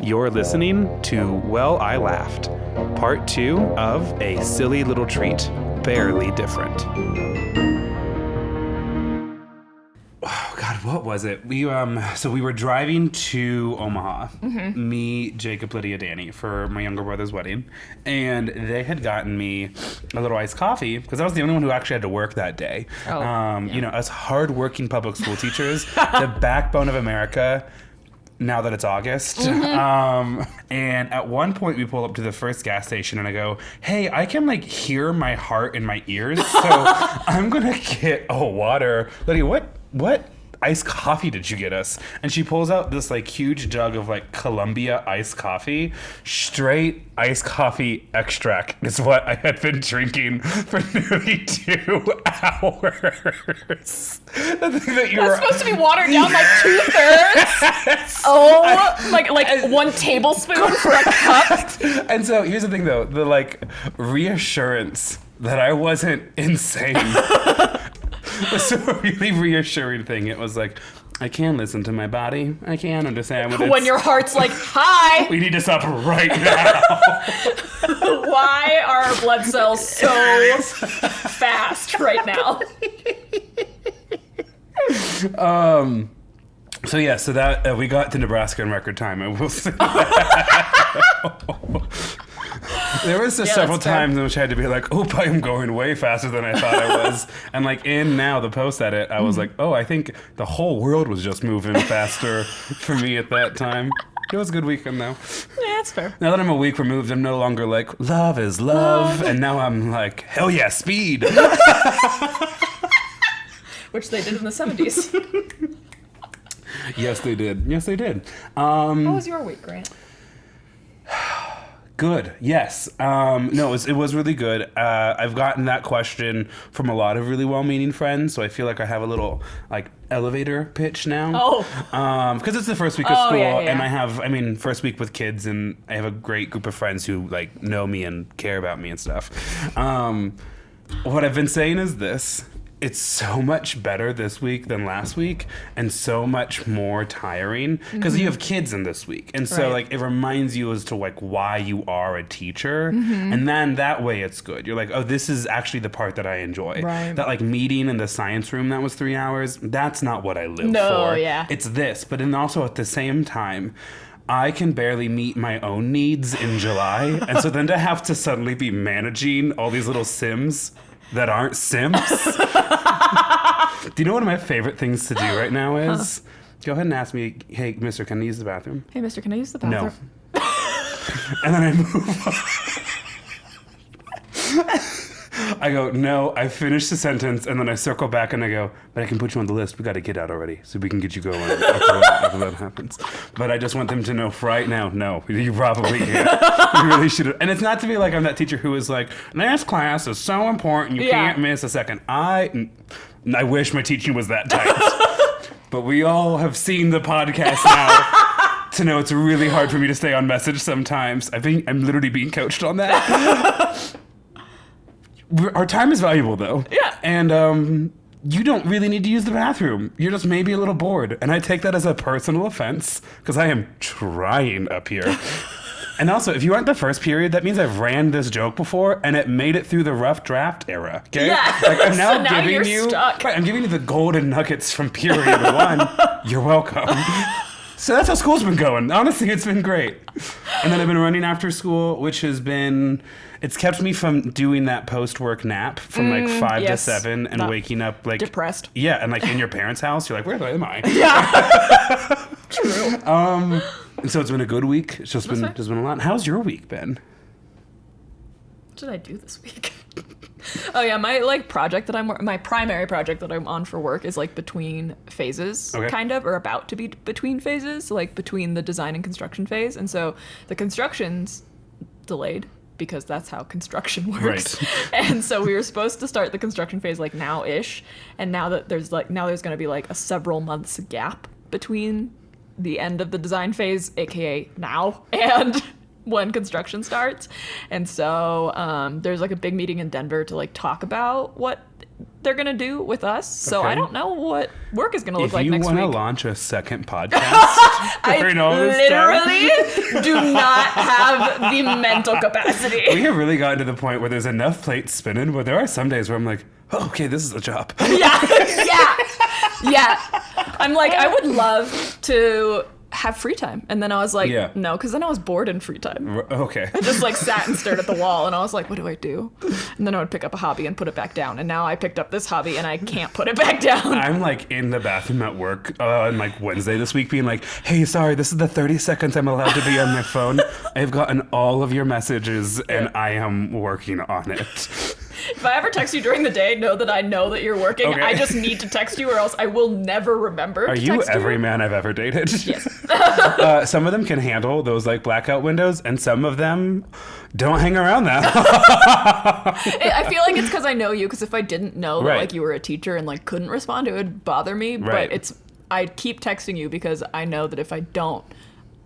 You're listening to Well, I Laughed, part 2 of A Silly Little Treat, Barely Different. Oh, God, what was it? We were driving to Omaha, me, Jacob, Lydia, Danny, for my younger brother's wedding, and they had gotten me a little iced coffee, because I was the only one who actually had to work that day. You know, us hard-working public school teachers, the backbone of America, now that it's August. And at one point we pull up to the first gas station and I go, hey, I can like hear my heart in my ears, so I'm gonna get a water. Lydia, what iced coffee did you get us? And she pulls out this like huge jug of like Columbia iced coffee. Straight iced coffee extract is what I had been drinking for nearly 2 hours. That's supposed to be watered down like 2/3. Oh, like 1 tablespoon for a cup. And so here's the thing though, the like reassurance that I wasn't insane was a really reassuring thing. It was like, I can listen to my body. I can understand when your heart's like, hi. We need to stop right now. Why are our blood cells so fast right now? So yeah, so that we got to Nebraska in record time. I will say there was several times in which I had to be like, "Oop, I am going way faster than I thought I was." And like in now the post edit, I was like, "Oh, I think the whole world was just moving faster for me at that time." It was a good weekend though. Yeah, that's fair. Now that I'm a week removed, I'm no longer like, "Love is love," and now I'm like, "Hell yeah, speed." Which they did in the 70s. Yes, they did. Yes, they did. How was your week, Grant? Good. Yes. No, it was really good. I've gotten that question from a lot of really well-meaning friends, so I feel like I have a little like elevator pitch now. Oh. Because it's the first week of school, yeah. and first week with kids, and I have a great group of friends who like know me and care about me and stuff. What I've been saying is this. It's so much better this week than last week, and so much more tiring because you have kids in this week, and so like it reminds you as to like why you are a teacher, and then that way it's good. You're like, oh, this is actually the part that I enjoy. Right. That like meeting in the science room that was 3 hours. That's not what I live No, for. yeah. It's this, but then also at the same time, I can barely meet my own needs in July, and so then to have to suddenly be managing all these little Sims that aren't Sims. Do you know one of my favorite things to do right now is? Go ahead and ask me, hey, mister, can I use the bathroom? Hey, mister, can I use the bathroom? No. And then I move on. I go, no, I finish the sentence, and then I circle back and I go, but I can put you on the list. We got to get out already so we can get you going after that happens. But I just want them to know right now, no, you probably can't. You really should have. And it's not to be like I'm that teacher who is like, this class is so important, you can't miss a second. I wish my teaching was that tight. But we all have seen the podcast now to know it's really hard for me to stay on message sometimes. I'm literally being coached on that. Our time is valuable, though. Yeah. And you don't really need to use the bathroom. You're just maybe a little bored. And I take that as a personal offense because I am trying up here. And also, if you aren't the first period, that means I've ran this joke before and it made it through the rough draft era. Okay? Yeah. Like I'm now, So now giving you're you stuck. Right, I'm giving you the golden nuggets from period 1. You're welcome. So that's how school's been going. Honestly, it's been great. And then I've been running after school, which has been... It's kept me from doing that post-work nap from like 5 to 7 and waking up like... Depressed. Yeah, and like in your parents' house, you're like, where am I? Yeah. True. And so it's been a good week. It's just been a lot. How's your week been? What did I do this week? Oh yeah, my primary project that I'm on for work is like between phases, kind of, or about to be between phases, so like between the design and construction phase. And so the construction's delayed because that's how construction works. Right. And so we were supposed to start the construction phase like now-ish, and now there's going to be like a several months gap between the end of the design phase, aka now, and when construction starts. And so there's like a big meeting in Denver to like talk about what they're going to do with us. So I don't know what work is going to look like next week. If you want to launch a second podcast, I literally do not have the mental capacity. We have really gotten to the point where there's enough plates spinning, but there are some days where I'm like, oh, okay, this is a job. Yeah. I'm like, I would love to have free time. And then I was like, no, because then I was bored in free time. Okay. I just like sat and stared at the wall and I was like, what do I do? And then I would pick up a hobby and put it back down. And now I picked up this hobby and I can't put it back down. I'm like in the bathroom at work on like Wednesday this week being like, hey, sorry, this is the 30 seconds I'm allowed to be on my phone. I've gotten all of your messages and I am working on it. If I ever text you during the day, know that you're working. Okay. I just need to text you or else I will never remember to text you. Are you every man I've ever dated? Yes. Some of them can handle those like blackout windows and some of them don't hang around that. I feel like it's because I know you, because if I didn't know that like you were a teacher and like couldn't respond, it would bother me. Right. But I keep texting you because I know that if I don't,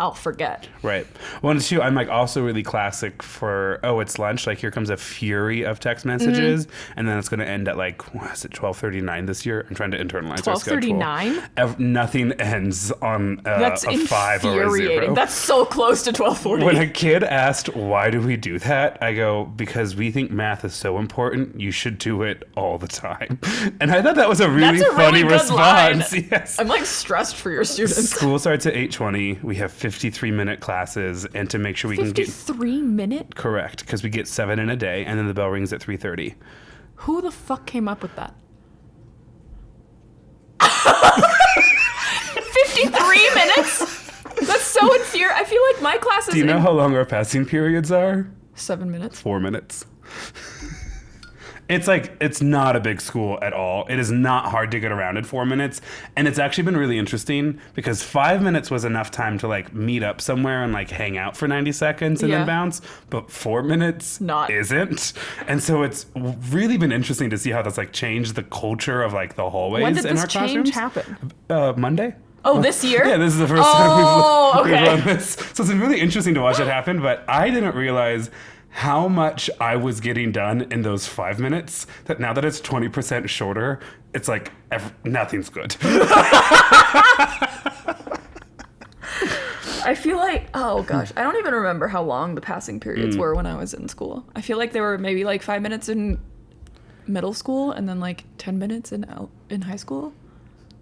I'll forget. Right. Well, and two, I'm like also really classic for, it's lunch. Like here comes a fury of text messages. And then it's going to end at like, what is it, 12:39 this year? I'm trying to internalize our schedule. 12:39? Nothing ends on That's a 5 or a 0. That's so close to 12:40. When a kid asked, why do we do that? I go, because we think math is so important. You should do it all the time. And I thought that was a really funny response. Yes. I'm like stressed for your students. School starts at 8:20. We have 53-minute classes, and to make sure we can get 53-minute? Correct, because we get 7 in a day, and then the bell rings at 3:30. Who the fuck came up with that? 53 minutes? That's so infuriating. I feel like my classes. Do you know how long our passing periods are? 7 minutes. 4 minutes. It's not a big school at all. It is not hard to get around in 4 minutes. And it's actually been really interesting because 5 minutes was enough time to like meet up somewhere and like hang out for 90 seconds and then bounce. But 4 minutes isn't. And so it's really been interesting to see how that's like changed the culture of like the hallways in our classrooms. When did this change happen? Monday. Oh, this year? Yeah, this is the first time we've run this. So it's been really interesting to watch it happen. But I didn't realize how much I was getting done in those 5 minutes that now that it's 20% shorter, it's like nothing's good. I feel like, oh gosh, I don't even remember how long the passing periods were when I was in school. I feel like there were maybe like 5 minutes in middle school and then like 10 minutes in high school.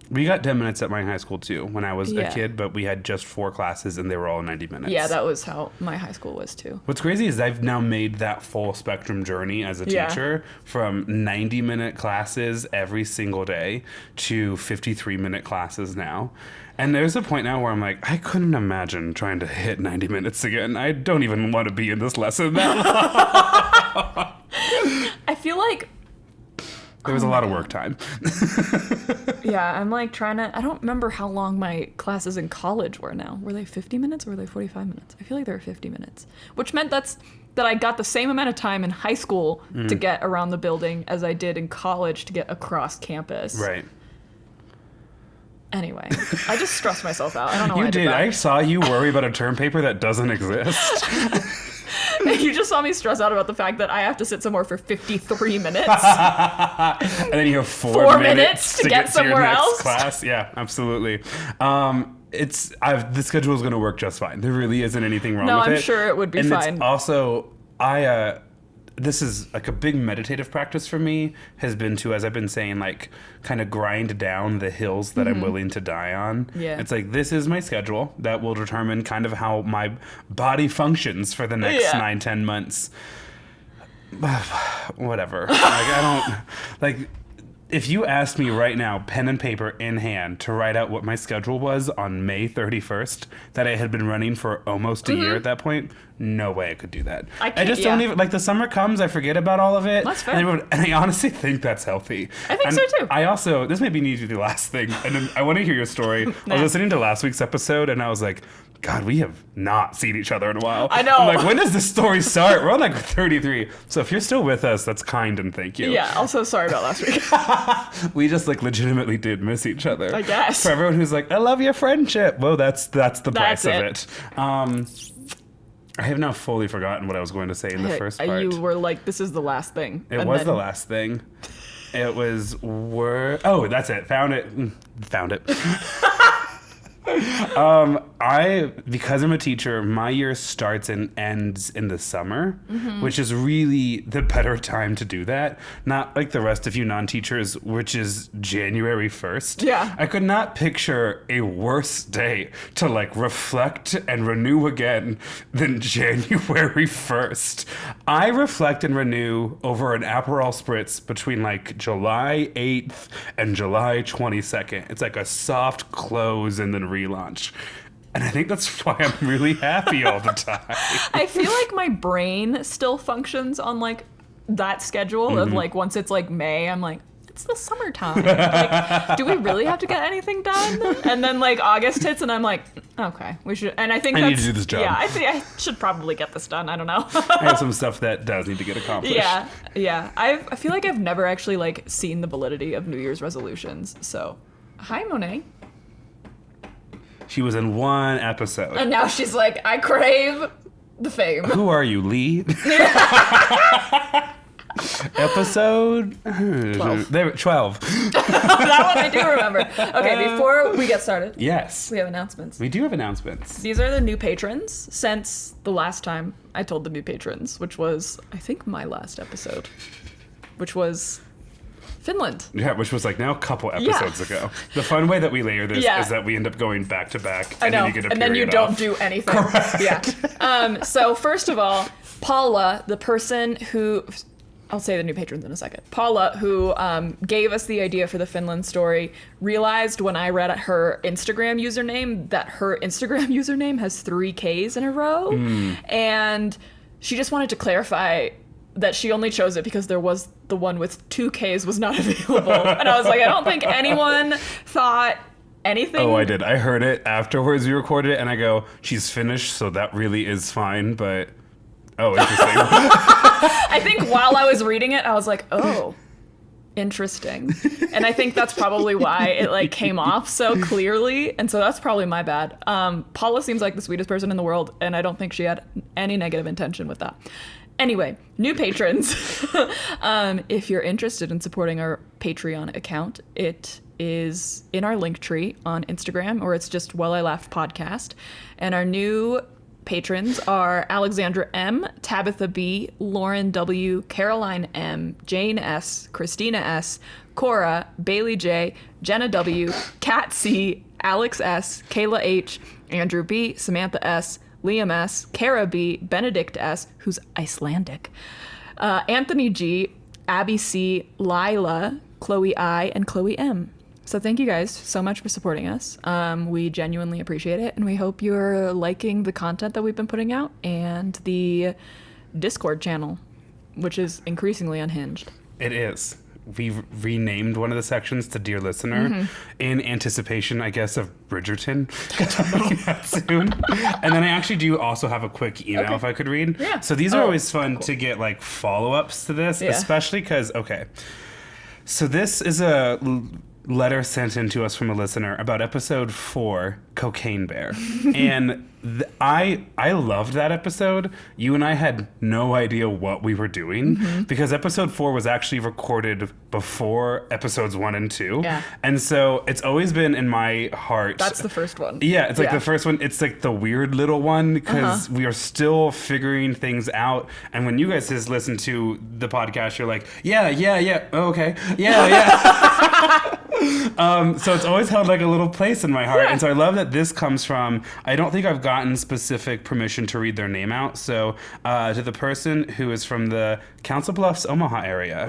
We got 10 minutes at my high school too when I was a kid, but we had just 4 classes and they were all 90 minutes. Yeah, that was how my high school was too. What's crazy is I've now made that full spectrum journey as a teacher from 90-minute classes every single day to 53-minute classes now. And there's a point now where I'm like, I couldn't imagine trying to hit 90 minutes again. I don't even want to be in this lesson that long. I feel like there was a lot of work time. Yeah, I'm like I don't remember how long my classes in college were now. Were they 50 minutes or were they 45 minutes? I feel like they were 50 minutes, which meant that I got the same amount of time in high school to get around the building as I did in college to get across campus. Right. Anyway, I just stressed myself out. I don't know why You I did did. that. I saw you worry about a term paper that doesn't exist. You just saw me stress out about the fact that I have to sit somewhere for 53 minutes. And then you have 4 minutes to get somewhere else. Class. Yeah, absolutely. The schedule is going to work just fine. There really isn't anything wrong with it. No, I'm sure it would be fine. It's also, this is like a big meditative practice for me has been to, as I've been saying, like kind of grind down the hills that I'm willing to die on. Yeah. It's like, this is my schedule that will determine kind of how my body functions for the next 9-10 months. Whatever. If you asked me right now, pen and paper in hand, to write out what my schedule was on May 31st, that I had been running for almost a year at that point, no way I could do that. I just don't even, like, the summer comes, I forget about all of it. That's fair. And I honestly think that's healthy. I think so too. I also, this may be need to be the last thing, and then I want to hear your story. I was listening to last week's episode, and I was like, God, we have not seen each other in a while. I know. I'm like, when does this story start? We're on like 33. So if you're still with us, that's kind and thank you. Yeah, also sorry about last week. We just like legitimately did miss each other. I guess. For everyone who's like, I love your friendship. Well, that's the price of it. I have now fully forgotten what I was going to say in the first part. You were like, this is the last thing. It was the last thing. It was Oh, that's it. Found it. Found it. Because I'm a teacher, my year starts and ends in the summer, which is really the better time to do that. Not like the rest of you non-teachers, which is January 1st. Yeah. I could not picture a worse day to like reflect and renew again than January 1st. I reflect and renew over an Aperol Spritz between like July 8th and July 22nd. It's like a soft close and then relaunch. And I think that's why I'm really happy all the time. I feel like my brain still functions on like that schedule of like once it's like May, I'm like, it's the summertime. Like, do we really have to get anything done? And then like August hits and I'm like, okay, we should. And I think I need to do this job. Yeah, I think I should probably get this done. I don't know. I have some stuff that does need to get accomplished. Yeah. I feel like I've never actually like seen the validity of New Year's resolutions. So, hi Monet. She was in one episode. And now she's like, I crave the fame. Who are you, Lee? Episode 12. 12. That one I do remember. Okay, before we get started. Yes. We have announcements. We do have announcements. These are the new patrons since the last time I told the new patrons, which was, I think, my last episode, which was Finland. Yeah, which was like now a couple episodes ago. The fun way that we layer this is that we end up going back to back, I know, then you get a and then you period don't off. do anything. Correct. Yeah. So first of all, Paula, the person who, I'll say the new patrons in a second. Paula, who gave us the idea for the Finland story, realized when I read her Instagram username that her Instagram username has 3 Ks in a row, and she just wanted to clarify that she only chose it because there was the one with 2 Ks was not available. And I was like, I don't think anyone thought anything. Oh, I did. I heard it afterwards. We recorded it, and I go, she's finished, so that really is fine, but... Oh, interesting. I think while I was reading it, I was like, oh, interesting. And I think that's probably why it like came off so clearly. And so that's probably my bad. Paula seems like the sweetest person in the world, and I don't think she had any negative intention with that. Anyway, new patrons. If you're interested in supporting our Patreon account, it is in our link tree on Instagram, or it's just Well I Laughed Podcast. And our new patrons are Alexandra M, Tabitha B, Lauren W, Caroline M, Jane S, Christina S, Cora, Bailey J, Jenna W, Kat C, Alex S, Kayla H, Andrew B, Samantha S, Liam S, Kara B, Benedict S, who's Icelandic, Anthony G, Abby C, Lila, Chloe I, and Chloe M. So thank you guys so much for supporting us. We genuinely appreciate it, and we hope you're liking the content that we've been putting out and the Discord channel, which is increasingly unhinged. It is. We've renamed one of the sections to Dear Listener in anticipation, I guess, of Bridgerton coming out soon. And then I actually do also have a quick email if I could read. Yeah. So these are always fun to get like follow-ups to this, especially because, so this is a letter sent in to us from a listener about episode 4, Cocaine Bear. And I loved that episode. You and I had no idea what we were doing because episode 4 was actually recorded before episodes 1 and 2. Yeah. And so it's always been in my heart. That's the first one. Yeah, it's like the first one. It's like the weird little one because we are still figuring things out. And when you guys just listen to the podcast, you're like, yeah, okay, yeah. So it's always held like a little place in my heart. Yeah. And so I love that this comes from, I don't think I've gotten specific permission to read their name out. So to the person who is from the Council Bluffs, Omaha area,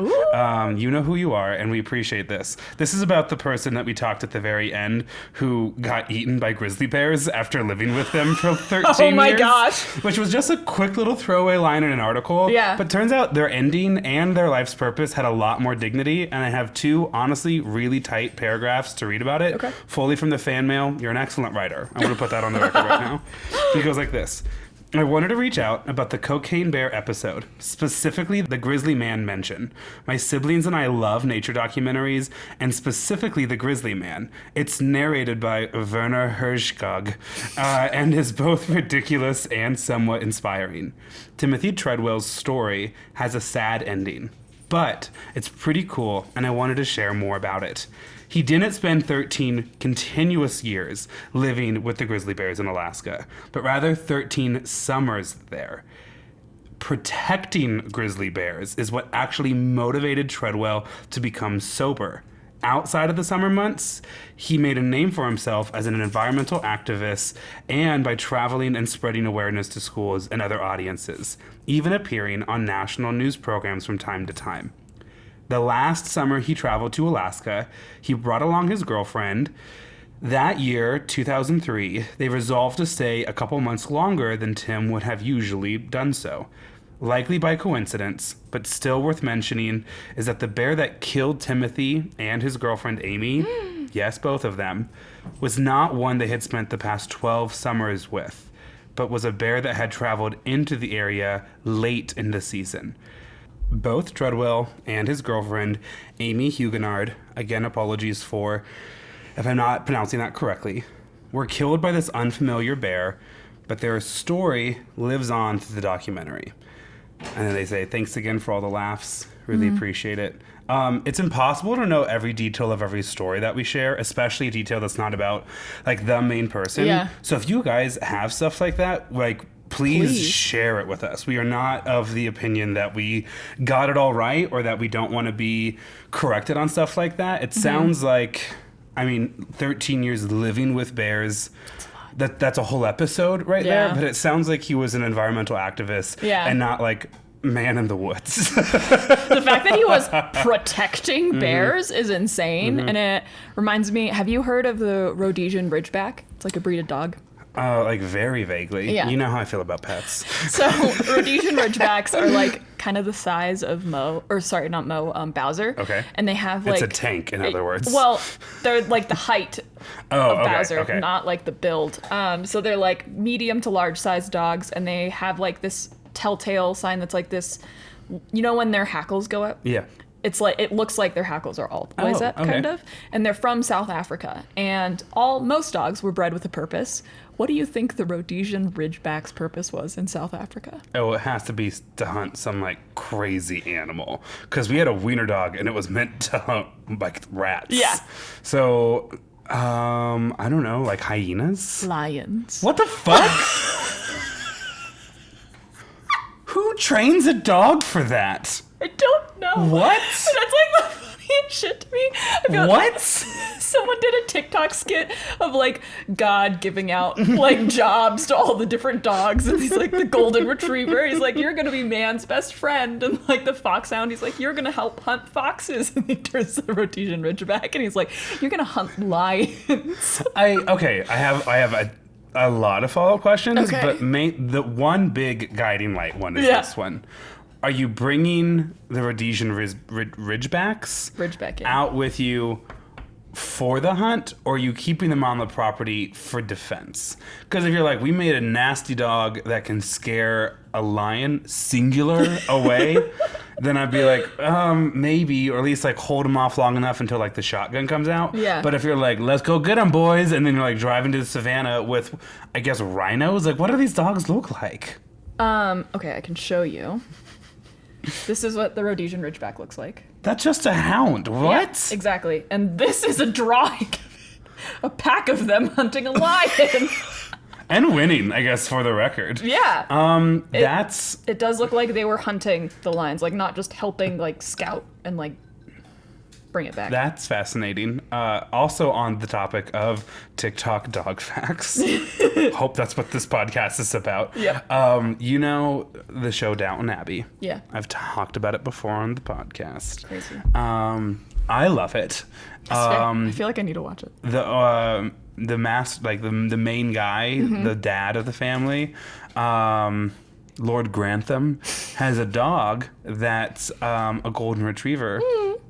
you know who you are, and we appreciate this. This is about the person that we talked at the very end who got eaten by grizzly bears after living with them for 13 years. Oh my gosh. Which was just a quick little throwaway line in an article. Yeah. But turns out their ending and their life's purpose had a lot more dignity, and I have 2, honestly, really tight paragraphs to read about it. Okay. Fully from the fan mail. You're an excellent writer. I'm going to put that on the record right now. It goes like this. I wanted to reach out about the Cocaine Bear episode, specifically the Grizzly Man mention. My siblings and I love nature documentaries, and specifically the Grizzly Man. It's narrated by Werner Herzog, and is both ridiculous and somewhat inspiring. Timothy Treadwell's story has a sad ending. but it's pretty cool, and I wanted to share more about it. He didn't spend 13 continuous years living with the grizzly bears in Alaska, but rather 13 summers there. Protecting grizzly bears is what actually motivated Treadwell to become sober. Outside of the summer months, he made a name for himself as an environmental activist and by traveling and spreading awareness to schools and other audiences, even appearing on national news programs from time to time. The last summer he traveled to Alaska, he brought along his girlfriend. That year, 2003, they resolved to stay a couple months longer than Tim would have usually done so. Likely by coincidence, but still worth mentioning, is that the bear that killed Timothy and his girlfriend Amy, yes, both of them, was not one they had spent the past 12 summers with, but was a bear that had traveled into the area late in the season. Both Treadwell and his girlfriend, Amy Huguenard, again apologies for if I'm not pronouncing that correctly, were killed by this unfamiliar bear, but their story lives on through the documentary. And then they say, thanks again for all the laughs. Really appreciate it. It's impossible to know every detail of every story that we share, especially a detail that's not about like the main person. Yeah. So if you guys have stuff like that, like please share it with us. We are not of the opinion that we got it all right or that we don't want to be corrected on stuff like that. It sounds like, 13 years living with bears. That's a whole episode right there, but it sounds like he was an environmental activist and not like man in the woods. The fact that he was protecting bears is insane. And it reminds me, have you heard of the Rhodesian Ridgeback? It's like a breed of dog. Like very vaguely. Yeah. You know how I feel about pets. So Rhodesian Ridgebacks are like kind of the size of Bowser. Okay. And they have like... It's a tank, in other words. Well, they're like the height of Bowser, not like the build. So they're like medium to large sized dogs, and they have like this telltale sign that's like this, you know when their hackles go up? Yeah. It's like, it looks like their hackles are always up, kind of. And they're from South Africa. And most dogs were bred with a purpose. What do you think the Rhodesian Ridgeback's purpose was in South Africa? Oh, it has to be to hunt some like crazy animal. Because we had a wiener dog and it was meant to hunt like rats. Yeah. So, I don't know, like hyenas? Lions. What the fuck? Who trains a dog for that? I don't know. What? That's like the funniest shit to me. I feel what? Like someone did a TikTok skit of like God giving out like jobs to all the different dogs, and he's like the golden retriever. He's like, you're gonna be man's best friend, and like the foxhound, he's like, you're gonna help hunt foxes, and he turns to the Rhodesian Ridgeback, and he's like, you're gonna hunt lions. I have a lot of follow-up questions, but the one big guiding light one is this one. Are you bringing the Rhodesian Ridgebacks out with you for the hunt, or are you keeping them on the property for defense? Because if you're like, we made a nasty dog that can scare a lion, singular, away, then I'd be like, maybe, or at least like hold them off long enough until like the shotgun comes out. Yeah. But if you're like, let's go get them, boys, and then you're like driving to the savannah with, I guess, rhinos, like what do these dogs look like? Okay, I can show you. This is what the Rhodesian Ridgeback looks like. That's just a hound. What? Yeah, exactly. And this is a drawing. A pack of them hunting a lion. And winning, I guess, for the record. Yeah. It does look like they were hunting the lions, like not just helping like scout and like bring it back. That's fascinating. Also on the topic of TikTok dog facts. Hope that's what this podcast is about. Yeah. You know the show Downton Abbey? Yeah. I've talked about it before on the podcast. Crazy. I love it. I feel like I need to watch it. The main guy, the dad of the family, Lord Grantham, has a dog that's a golden retriever,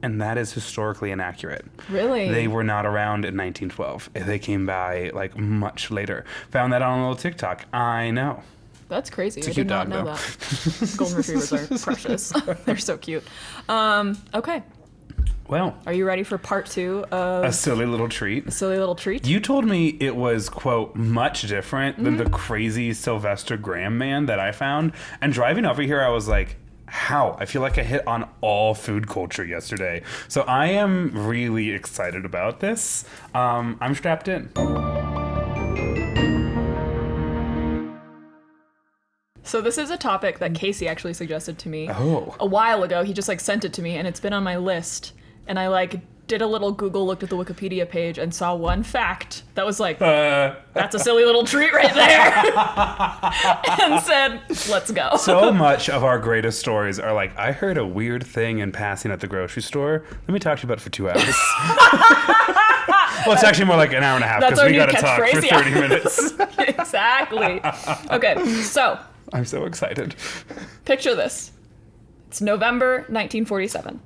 and that is historically inaccurate. Really? They were not around in 1912. They came by like much later. Found that on a little TikTok. I know. That's crazy. It's a I cute did not dog, know though. that. Golden retrievers are precious. They're so cute. Okay. Well, are you ready for part 2 of a silly little treat? A silly little treat? You told me it was, quote, much different than the crazy Sylvester Graham man that I found. And driving over here, I was like, how? I feel like I hit on all food culture yesterday. So I am really excited about this. I'm strapped in. So this is a topic that Casey actually suggested to me Oh. a while ago. He just like sent it to me, and it's been on my list. And I like did a little Google, looked at the Wikipedia page, and saw one fact that was like, that's a silly little treat right there. And said, let's go. So much of our greatest stories are like, I heard a weird thing in passing at the grocery store. Let me talk to you about it for 2 hours. Well, it's actually more like an hour and a half because we got to talk for 30 minutes. Exactly. Okay, so. I'm so excited. Picture this. It's November 1947.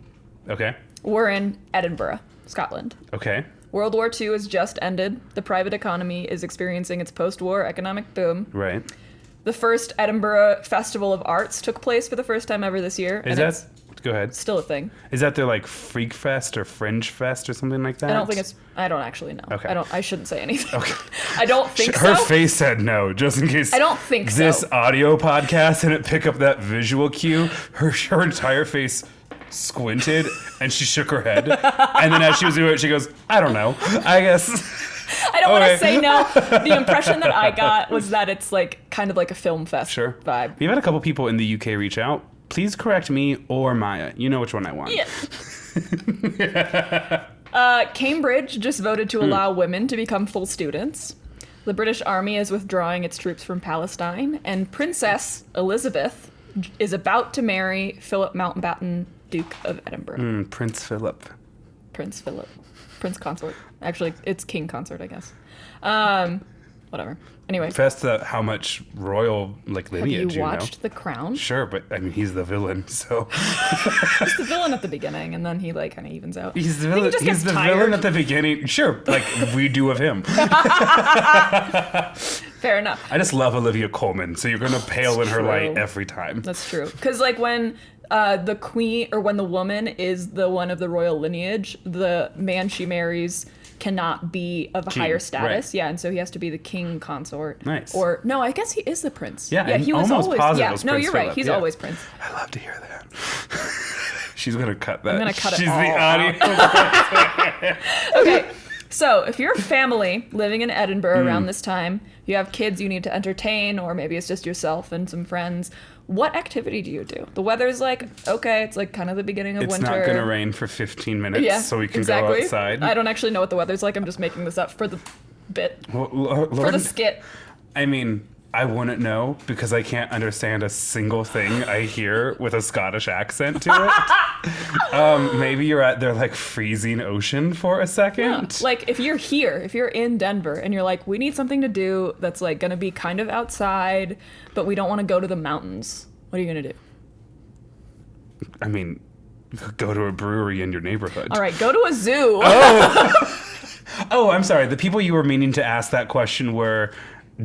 Okay. We're in Edinburgh, Scotland. Okay. World War II has just ended. The private economy is experiencing its post-war economic boom. Right. The first Edinburgh Festival of Arts took place for the first time ever this year. Is that... Go ahead. Still a thing. Is that their like Freak Fest or Fringe Fest or something like that? I don't actually know. Okay. I shouldn't say anything. Okay. I don't think Her so. face said no, just in case. I don't think this audio podcast didn't pick up that visual cue. Her entire face squinted and she shook her head. And then as she was doing it, she goes, I don't know. I guess. I don't want to say no. The impression that I got was that it's like kind of like a film fest vibe. We've had a couple people in the UK reach out. Please correct me or Maia. You know which one I want. Yeah. Cambridge just voted to allow women to become full students. The British Army is withdrawing its troops from Palestine. And Princess Elizabeth is about to marry Philip Mountbatten, Duke of Edinburgh. Prince Philip. Prince Philip. Prince Consort. Actually, it's King Consort, I guess. Whatever. Anyway. Confess how much royal lineage Have you watched The Crown? Sure, but I mean he's the villain, so he's the villain at the beginning, and then he kind of evens out. He's the villain. He's the villain at the beginning. Sure, like we do of him. Fair enough. I just love Olivia Colman, so you're gonna pale in her light every time. That's true. Because when the queen or when the woman is the one of the royal lineage, the man she marries cannot be of a higher status. Right. Yeah, and so he has to be the king consort. Nice. Or no, I guess he is the prince. Yeah, he was almost always positive. Yeah, no, you're right. He's always prince. I love to hear that. She's gonna cut that. I'm gonna cut it She's all the audience. Okay. So, if you're a family living in Edinburgh around this time, you have kids you need to entertain, or maybe it's just yourself and some friends, what activity do you do? The weather's okay, it's kind of the beginning of winter. It's not going to rain for 15 minutes, so we can go outside. I don't actually know what the weather's like. I'm just making this up for the bit. Well, for the skit. I mean, I wouldn't know because I can't understand a single thing I hear with a Scottish accent to it. Maybe you're at their freezing ocean for a second. Yeah. If you're here, if you're in Denver and you're we need something to do that's gonna be kind of outside, but we don't want to go to the mountains. What are you gonna do? I mean, go to a brewery in your neighborhood. All right, go to a zoo. Oh, I'm sorry. The people you were meaning to ask that question were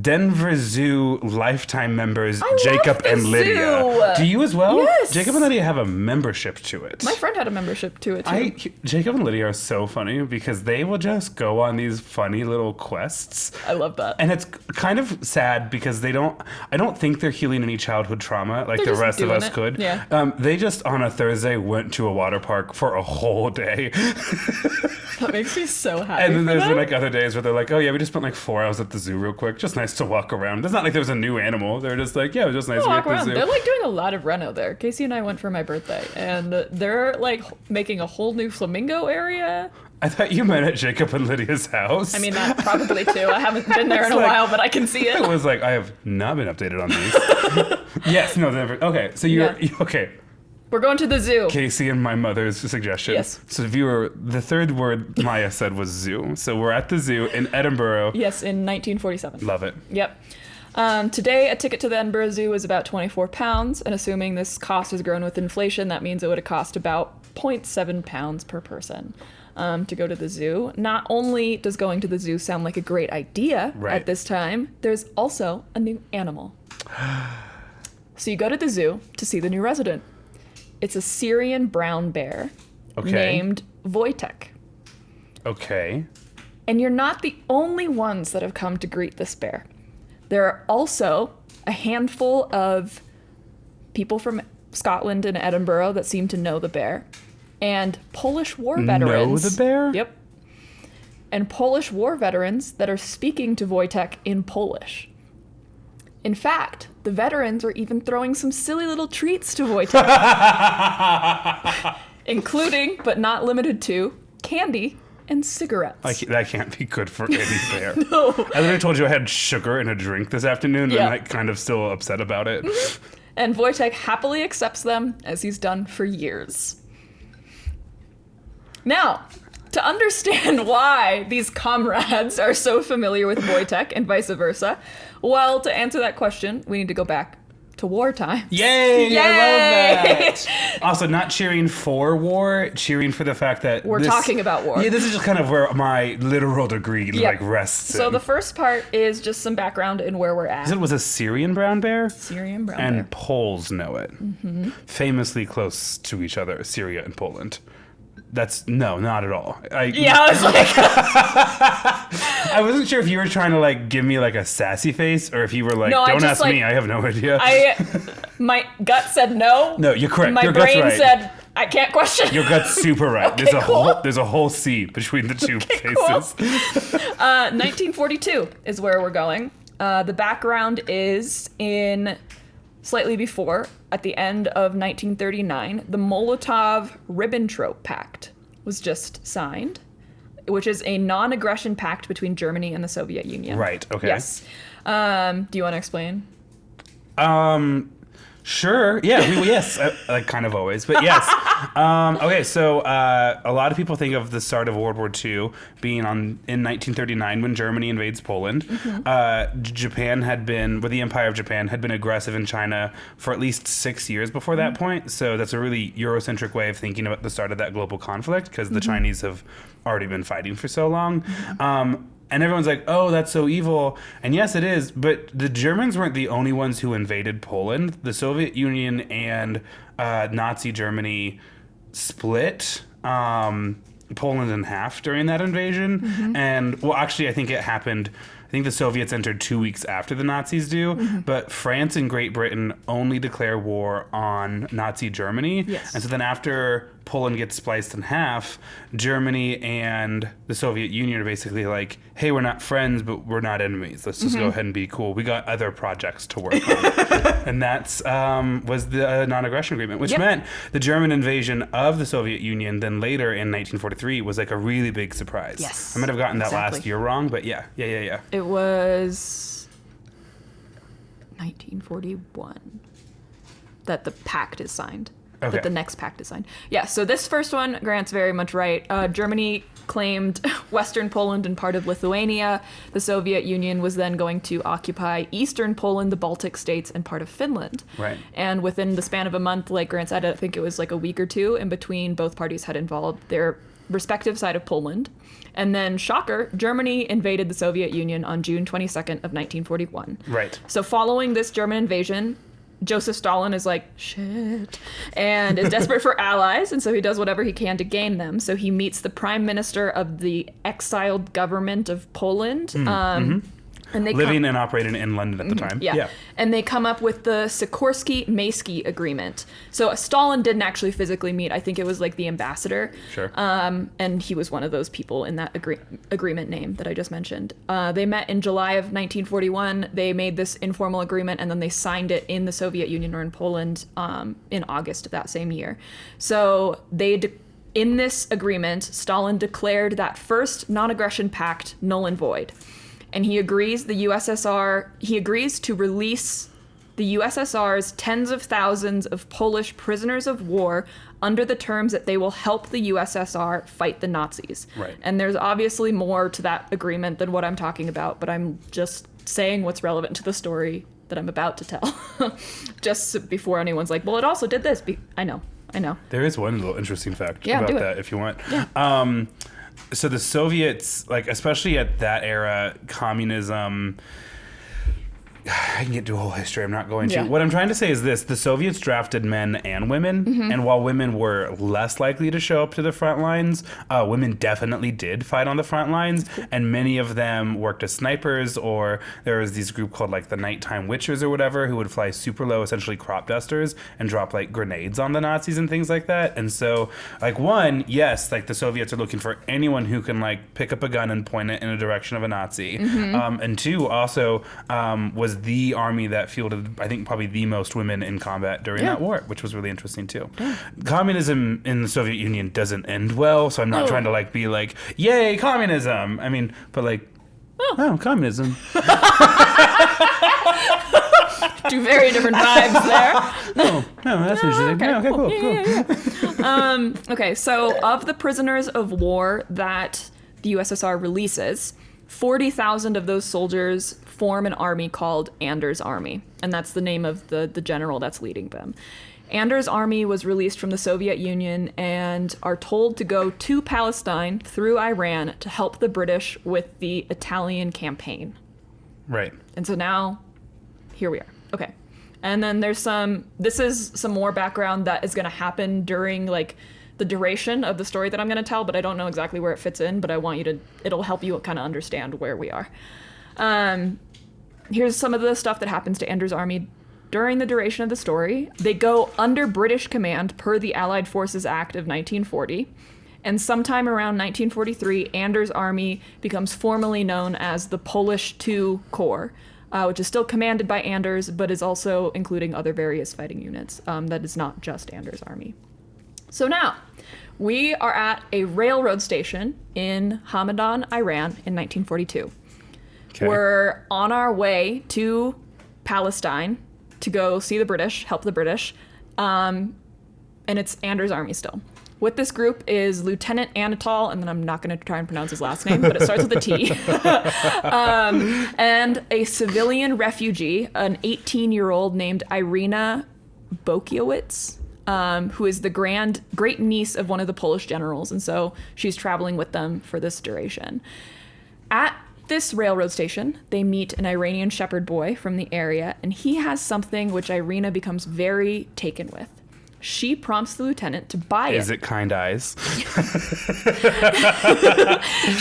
Denver Zoo lifetime members Jacob and Lydia. Zoo. Do you as well? Yes. Jacob and Lydia have a membership to it. My friend had a membership to it too. Jacob and Lydia are so funny because they will just go on these funny little quests. I love that. And it's kind of sad because I don't think they're healing any childhood trauma like the rest of us could. Yeah. They just on a Thursday went to a water park for a whole day. That makes me so happy. And then there's been other days where they're oh yeah, we just spent 4 hours at the zoo real quick. Just nice to walk around. It's not like there was a new animal. They're just yeah, it was just nice to be at the zoo. They're doing a lot of reno there. Casey and I went for my birthday, and they're making a whole new flamingo area. I thought you meant at Jacob and Lydia's house. I mean, that probably too. I haven't been there in a while, but I can see it. It was I have not been updated on these. Yes, no, never. Okay, so you're okay. We're going to the zoo. Casey and my mother's suggestion. Yes. So viewer, the third word Maia said was zoo. So we're at the zoo in Edinburgh. Yes, in 1947. Love it. Yep. Today, a ticket to the Edinburgh Zoo is about £24, and assuming this cost has grown with inflation, that means it would have cost about £0.7 per person to go to the zoo. Not only does going to the zoo sound like a great idea at this time, there's also a new animal. So you go to the zoo to see the new resident. It's a Syrian brown bear named Wojtek. Okay. And you're not the only ones that have come to greet this bear. There are also a handful of people from Scotland and Edinburgh that seem to know the bear. And Polish war veterans. Know the bear? Yep. And Polish war veterans that are speaking to Wojtek in Polish. In fact, the veterans are even throwing some silly little treats to Wojtek. Including, but not limited to, candy and cigarettes. That can't be good for any bear. No. I literally told you I had sugar in a drink this afternoon, Yeah. and I'm kind of still upset about it. And Wojtek happily accepts them, as he's done for years. Now, to understand why these comrades are so familiar with Wojtek and vice versa, well, to answer that question, we need to go back to wartime. Yay! Yay! I love that. Also, not cheering for war, cheering for the fact that We're talking about war. Yeah, this is just kind of where my literal degree rests. So in. the first part is just some background in where we're at. It was a Syrian brown bear. Syrian brown And bear. Poles know it. Mm-hmm. Famously close to each other, Syria and Poland. No, not at all. Yeah, I was like... I wasn't sure if you were trying to give me a sassy face, or if you were like, No, don't ask me, I have no idea. My gut said no. No, you're correct. My Your gut's brain right. said, I can't question. Your gut's super right. Okay, There's a whole C between the two faces. Cool. 1942 is where we're going. The background is in slightly before, at the end of 1939, the Molotov-Ribbentrop Pact was just signed, which is a non-aggression pact between Germany and the Soviet Union. Right, okay. Yes. Do you want to explain? Sure. Yeah. Yes. Kind of always, but yes. Okay. So a lot of people think of the start of World War II being in 1939 when Germany invades Poland. Mm-hmm. The Empire of Japan had been aggressive in China for at least 6 years before that point. So that's a really Eurocentric way of thinking about the start of that global conflict, because the Chinese have already been fighting for so long. And everyone's like, oh, that's so evil. And yes, it is. But the Germans weren't the only ones who invaded Poland. The Soviet Union and Nazi Germany split Poland in half during that invasion. Mm-hmm. And, well, actually, I think the Soviets entered 2 weeks after the Nazis do. Mm-hmm. But France and Great Britain only declare war on Nazi Germany. Yes. And so then after Poland gets spliced in half, Germany and the Soviet Union are basically like, hey, we're not friends, but we're not enemies. Let's just go ahead and be cool. We got other projects to work on. And that's was the non-aggression agreement, which meant the German invasion of the Soviet Union then later in 1943 was a really big surprise. Yes. I might have gotten that exactly. last year wrong, but yeah. It was 1941 that the pact is signed. Okay. That the next pact is signed. Yeah, so this first one, Grant's very much right. Germany claimed Western Poland and part of Lithuania. The Soviet Union was then going to occupy Eastern Poland, the Baltic states, and part of Finland. Right. And within the span of a month, like Grant said, I think it was a week or two in between, both parties had involved their respective side of Poland. And then, shocker, Germany invaded the Soviet Union on June 22nd of 1941. Right. So following this German invasion, Joseph Stalin is like, shit, and is desperate for allies, and so he does whatever he can to gain them. So he meets the prime minister of the exiled government of Poland. And they living and operating in London at the time. Yeah. And they come up with the Sikorsky-Maysky Agreement. So Stalin didn't actually physically meet. I think it was the ambassador. Sure. And he was one of those people in that agreement name that I just mentioned. They met in July of 1941. They made this informal agreement, and then they signed it in the Soviet Union or in Poland in August of that same year. So in this agreement, Stalin declared that first non-aggression pact null and void. And he agrees to release the USSR's tens of thousands of Polish prisoners of war under the terms that they will help the USSR fight the Nazis. Right. And there's obviously more to that agreement than what I'm talking about, but I'm just saying what's relevant to the story that I'm about to tell. Just before anyone's like, well, it also did this. I know. There is one little interesting fact Yeah, about do it. that if you want. Yeah. So the Soviets, especially at that era, communism I can get to a whole history. I'm not going to. Yeah. What I'm trying to say is this. The Soviets drafted men and women. And while women were less likely to show up to the front lines, women definitely did fight on the front lines. And many of them worked as snipers, or there was this group called like the Nighttime Witchers or whatever, who would fly super low, essentially crop dusters, and drop like grenades on the Nazis and things like that. And so like one, yes, like the Soviets are looking for anyone who can like pick up a gun and point it in a direction of a Nazi. And two, also was the army that fielded, I think, probably the most women in combat during that war, which was really interesting too. Communism in the Soviet Union doesn't end well, so I'm not trying to like be like, yay, communism. I mean, but like, communism. Two very different vibes there. No, that's interesting. Okay, cool. Okay, so of the prisoners of war that the USSR releases, 40,000 of those soldiers form an army called Anders' Army, and that's the name of the general that's leading them. Anders' army was released from the Soviet Union and are told to go to Palestine through Iran to help the British with the Italian campaign. Right. And so now, here we are. Okay. And then there's this is some more background that is going to happen during like the duration of the story that I'm going to tell, but I don't know exactly where it fits in, but I want you to, it'll help you kind of understand where we are. Here's some of the stuff that happens to Anders' army during the duration of the story. They go under British command per the Allied Forces Act of 1940. And sometime around 1943, Anders' army becomes formally known as the Polish II Corps, which is still commanded by Anders, but is also including other various fighting units. That is not just Anders' army. So now, we are at a railroad station in Hamadan, Iran in 1942. Okay. We're on our way to Palestine to go see the British, help the British, and it's Anders' army still. With this group is Lieutenant Anatol, and then I'm not going to try and pronounce his last name, but it starts with a T, and a civilian refugee, an 18-year-old named Irina Bokiewicz, who is the great niece of one of the Polish generals, and so she's traveling with them for this duration. At this railroad station, they meet an Iranian shepherd boy from the area, and he has something which Irina becomes very taken with. She prompts the lieutenant to buy it. Is it kind eyes?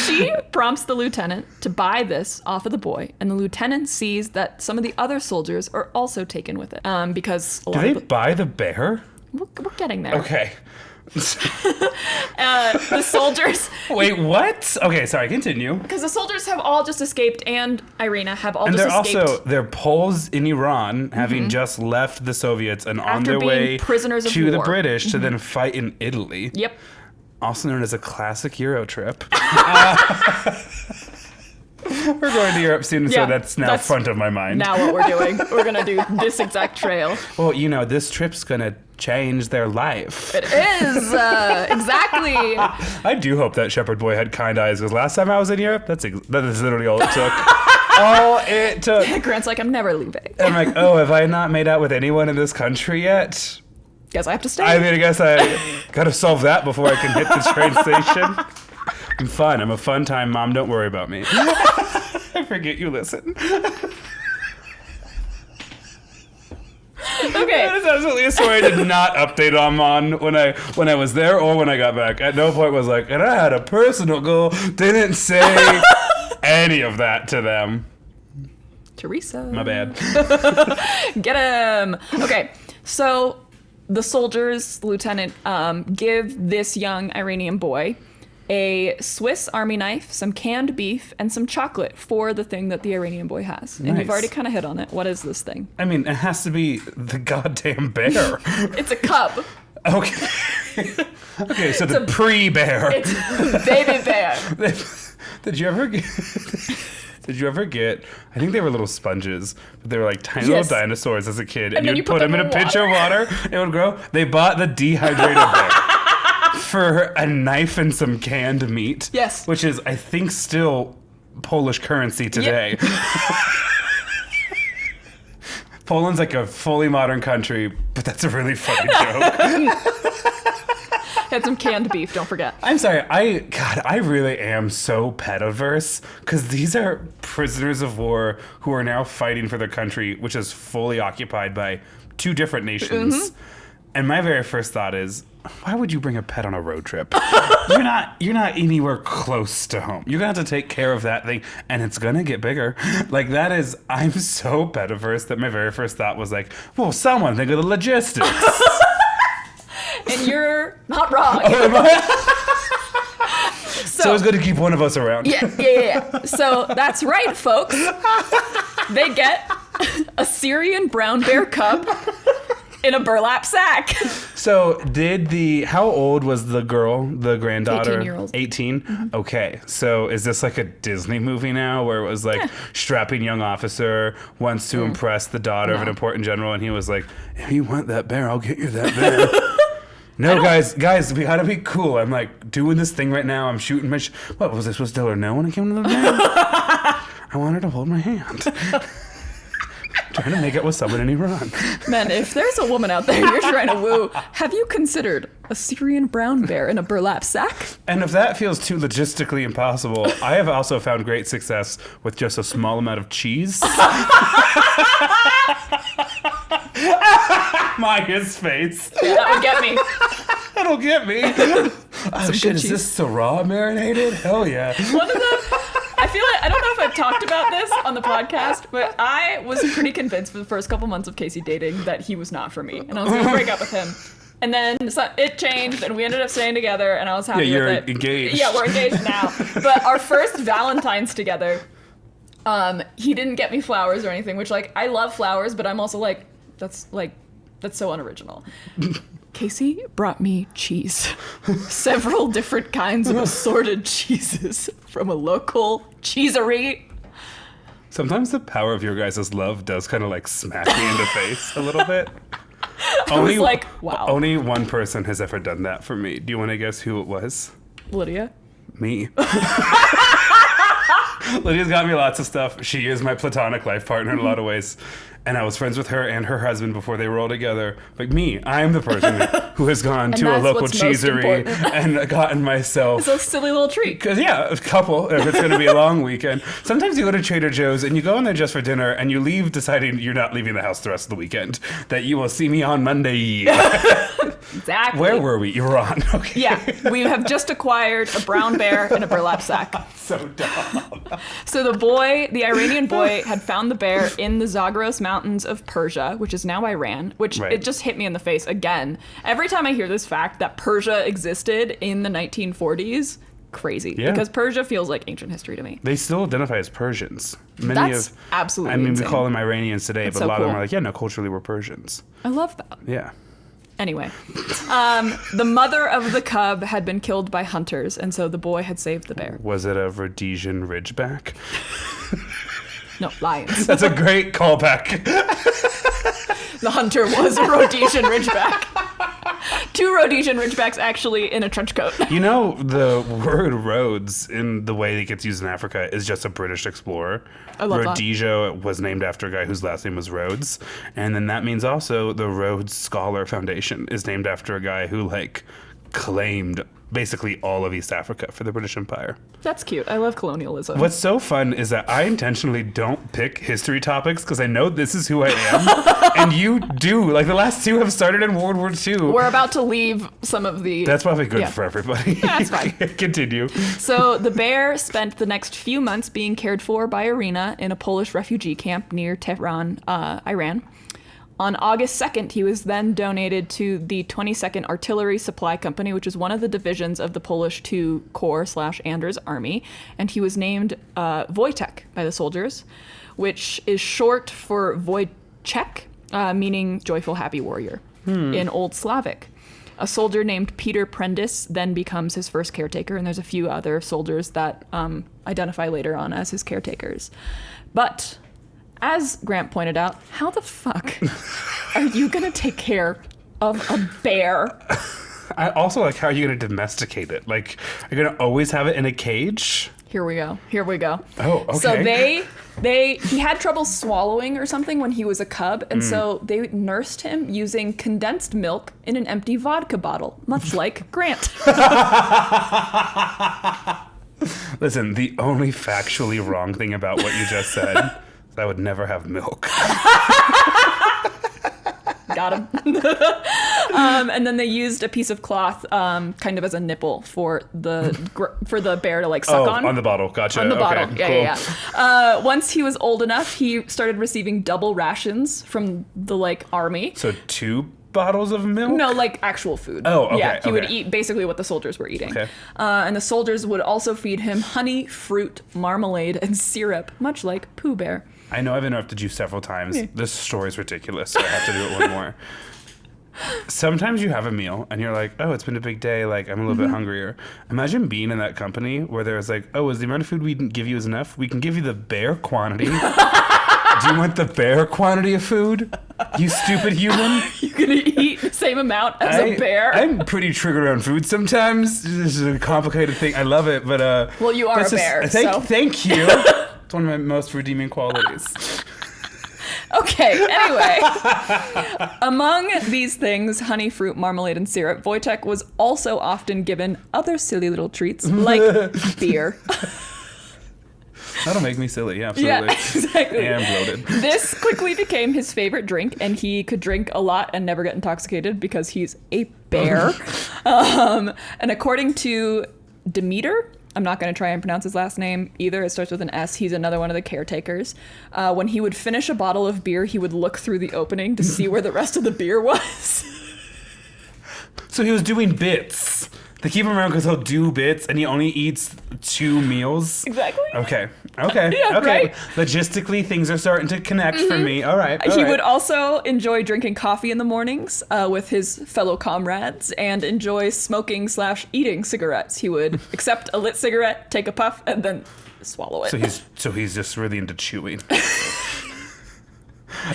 She prompts the lieutenant to buy this off of the boy, and the lieutenant sees that some of the other soldiers are also taken with it. Because Do they buy the bear? We're getting there. Okay. The soldiers... Wait, what? Okay, sorry, continue. Because the soldiers have all just escaped, and Irina have all and just escaped. They're Poles in Iran, having just left the Soviets and on their way prisoners of to the war. British to then fight in Italy. Yep. Also known as a classic Euro trip. We're going to Europe soon, so that's front of my mind. Now what we're doing. We're going to do this exact trail. Well, this trip's going to change their life. It is. Exactly. I do hope that shepherd boy had kind eyes, because last time I was in Europe, that is literally all it took. All it took. Grant's like, I'm never leaving. I'm like, oh, have I not made out with anyone in this country yet? Guess I have to stay. I mean, I guess I gotta solve that before I can hit the train station. I'm fun. I'm a fun time, Mom. Don't worry about me. I forget you listen. Okay. That is absolutely a story I did not update on when I was there or when I got back. At no point was like, and I had a personal goal. Didn't say any of that to them. Teresa. My bad. Get him. Okay. So the soldiers, the lieutenant, give this young Iranian boy a Swiss Army knife, some canned beef, and some chocolate for the thing that the Iranian boy has. And you've already kind of hit on it. What is this thing? I mean, it has to be the goddamn bear. It's a cub. Okay. Okay, so the pre-bear. It's baby bear. Did you ever get, I think they were little sponges, but they were like tiny little dinosaurs as a kid, and you'd put them in a pitcher of water, it would grow. They bought the dehydrated bear for a knife and some canned meat. Yes. Which is, I think, still Polish currency today. Yep. Poland's like a fully modern country, but that's a really funny joke. Had some canned beef, don't forget. I'm sorry, I really am so pet averse, because these are prisoners of war who are now fighting for their country, which is fully occupied by two different nations. Mm-hmm. And my very first thought is, why would you bring a pet on a road trip? You're not anywhere close to home. You're gonna have to take care of that thing, and it's gonna get bigger. Like, that is, I'm so pet averse that my very first thought was like, well, someone think of the logistics. And you're not wrong. So it's good to keep one of us around. Yeah. So that's right, folks. They get a Syrian brown bear cub in a burlap sack. So how old was the girl, the granddaughter? 18-year-old. 18? Mm-hmm. Okay. So is this like a Disney movie now where it was like strapping young officer wants to impress the daughter of an important general, and he was like, if you want that bear, I'll get you that bear. No, guys, we gotta be cool. I'm like doing this thing right now. I'm shooting my what, was I supposed to tell her no when I came to the bear? I want her to hold my hand. Trying to make it with someone in Iran. Man, if there's a woman out there you're trying to woo, have you considered a Syrian brown bear in a burlap sack? And if that feels too logistically impossible, I have also found great success with just a small amount of cheese. Maia's face. Yeah, that would get me. That'll get me. Oh shit, is this Syrah marinated? Hell yeah. I feel like, I don't know if I've talked about this on the podcast, but I was pretty convinced for the first couple months of Casey dating that he was not for me, and I was going to break up with him. And then it changed, and we ended up staying together, and I was happy with it. Yeah, you're engaged. Yeah, we're engaged now. But our first Valentine's together, he didn't get me flowers or anything, which, like, I love flowers, but I'm also like, that's so unoriginal. Casey brought me cheese. Several different kinds of assorted cheeses from a local cheesery. Sometimes the power of your guys' love does kind of like smack me in the face a little bit. I was like, wow. Only one person has ever done that for me. Do you want to guess who it was? Lydia? Me. Lydia's got me lots of stuff. She is my platonic life partner in a lot of ways. And I was friends with her and her husband before they were all together. Like me, I'm the person who has gone to a local cheesery and gotten myself... It's a silly little treat. Because, yeah, a couple, if it's going to be a long weekend. Sometimes you go to Trader Joe's and you go in there just for dinner and you leave deciding you're not leaving the house the rest of the weekend. That you will see me on Monday. Exactly. Where were we? Iran. Okay. Yeah, we have just acquired a brown bear in a burlap sack. So dumb. So the Iranian boy had found the bear in the Zagros Mountains of Persia, which is now Iran, which It just hit me in the face again. Every time I hear this fact that Persia existed in the 1940s, crazy. Yeah. Because Persia feels like ancient history to me. They still identify as Persians. That's absolutely insane. We call them Iranians today, but a lot of them are like, yeah, no, culturally we're Persians. I love that. Yeah. Anyway, the mother of the cub had been killed by hunters, and so the boy had saved the bear. Was it a Rhodesian Ridgeback? No, lions. That's a great callback. The hunter was a Rhodesian Ridgeback. 2 Rhodesian Ridgebacks actually in a trench coat. You know, the word Rhodes in the way it gets used in Africa is just a British explorer. I love Rhodesia was named after a guy whose last name was Rhodes. And then that means also the Rhodes Scholar Foundation is named after a guy who, like, claimed basically all of East Africa for the British Empire. That's cute. I love colonialism. What's so fun is that I intentionally don't pick history topics because I know this is who I am. And you do. Like, the last 2 have started in World War II. We're about to leave some of the... That's probably good for everybody. Yeah, that's fine. Continue. So the bear spent the next few months being cared for by Irina in a Polish refugee camp near Tehran, Iran. On August 2nd, he was then donated to the 22nd Artillery Supply Company, which is one of the divisions of the Polish II Corps/Anders Army, and he was named Wojtek by the soldiers, which is short for Wojciech, meaning joyful, happy warrior in Old Slavic. A soldier named Peter Prendis then becomes his first caretaker, and there's a few other soldiers that identify later on as his caretakers. But... as Grant pointed out, how the fuck are you going to take care of a bear? I also like, how are you going to domesticate it? Like, are you going to always have it in a cage? Here we go. Oh, okay. So he had trouble swallowing or something when he was a cub, and so they nursed him using condensed milk in an empty vodka bottle, much like Grant. Listen, the only factually wrong thing about what you just said is I would never have milk. Got him. And then they used a piece of cloth kind of as a nipple for the bear to like suck on. On the bottle. Gotcha. On the bottle. Okay, Yeah. Once he was old enough, he started receiving double rations from the like army. So 2 bottles of milk? No, like actual food. Oh, okay. Yeah, he would eat basically what the soldiers were eating. Okay. And the soldiers would also feed him honey, fruit, marmalade, and syrup, much like Pooh Bear. I know I've interrupted you several times. Yeah. This story's ridiculous, so I have to do it one more. Sometimes you have a meal and you're like, oh, it's been a big day. Like, I'm a little bit hungrier. Imagine being in that company where there's like, oh, is the amount of food we can give you is enough? We can give you the bare quantity. Do you want the bare quantity of food? You stupid human. You're going to eat the same amount as a bear? I'm pretty triggered on food sometimes. This is a complicated thing. I love it, but... well, you are a bear, so... Thank you. It's one of my most redeeming qualities. Okay, anyway. Among these things, honey, fruit, marmalade, and syrup, Wojtek was also often given other silly little treats, like beer. That'll make me silly, yeah, absolutely. Yeah, exactly. And bloated. This quickly became his favorite drink, and he could drink a lot and never get intoxicated because he's a bear. And according to Demeter, I'm not going to try and pronounce his last name either. It starts with an S. He's another one of the caretakers. When he would finish a bottle of beer, he would look through the opening to see where the rest of the beer was. So he was doing bits. They keep him around because he'll do bits, and he only eats 2 meals. Exactly. Okay. Yeah, right? Logistically, things are starting to connect for me. All right. He would also enjoy drinking coffee in the mornings with his fellow comrades and enjoy smoking/eating cigarettes. He would accept a lit cigarette, take a puff, and then swallow it. So he's just really into chewing.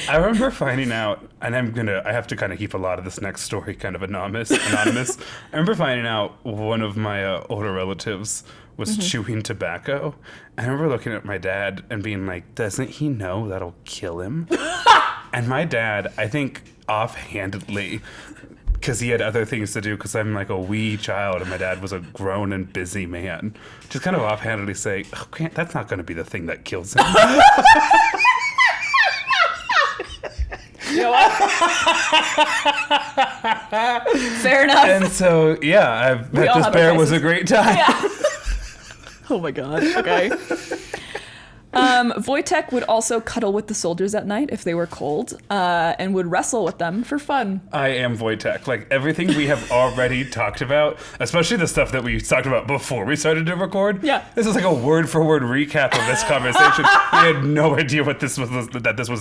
I remember finding out, and I have to kind of keep a lot of this next story kind of anonymous. I remember finding out one of my older relatives was chewing tobacco. And I remember looking at my dad and being like, doesn't he know that'll kill him? And my dad, I think offhandedly, because he had other things to do, because I'm like a wee child and my dad was a grown and busy man, just kind of offhandedly say, oh, Grant, that's not going to be the thing that kills him. You know what? Fair enough. And so, yeah, I bet this bear was a great time. Yeah. Oh my god. Okay. Wojtek would also cuddle with the soldiers at night if they were cold, and would wrestle with them for fun. I am Wojtek. Like, everything we have already talked about, especially the stuff that we talked about before we started to record. Yeah. This is like a word-for-word recap of this conversation. We had no idea that this was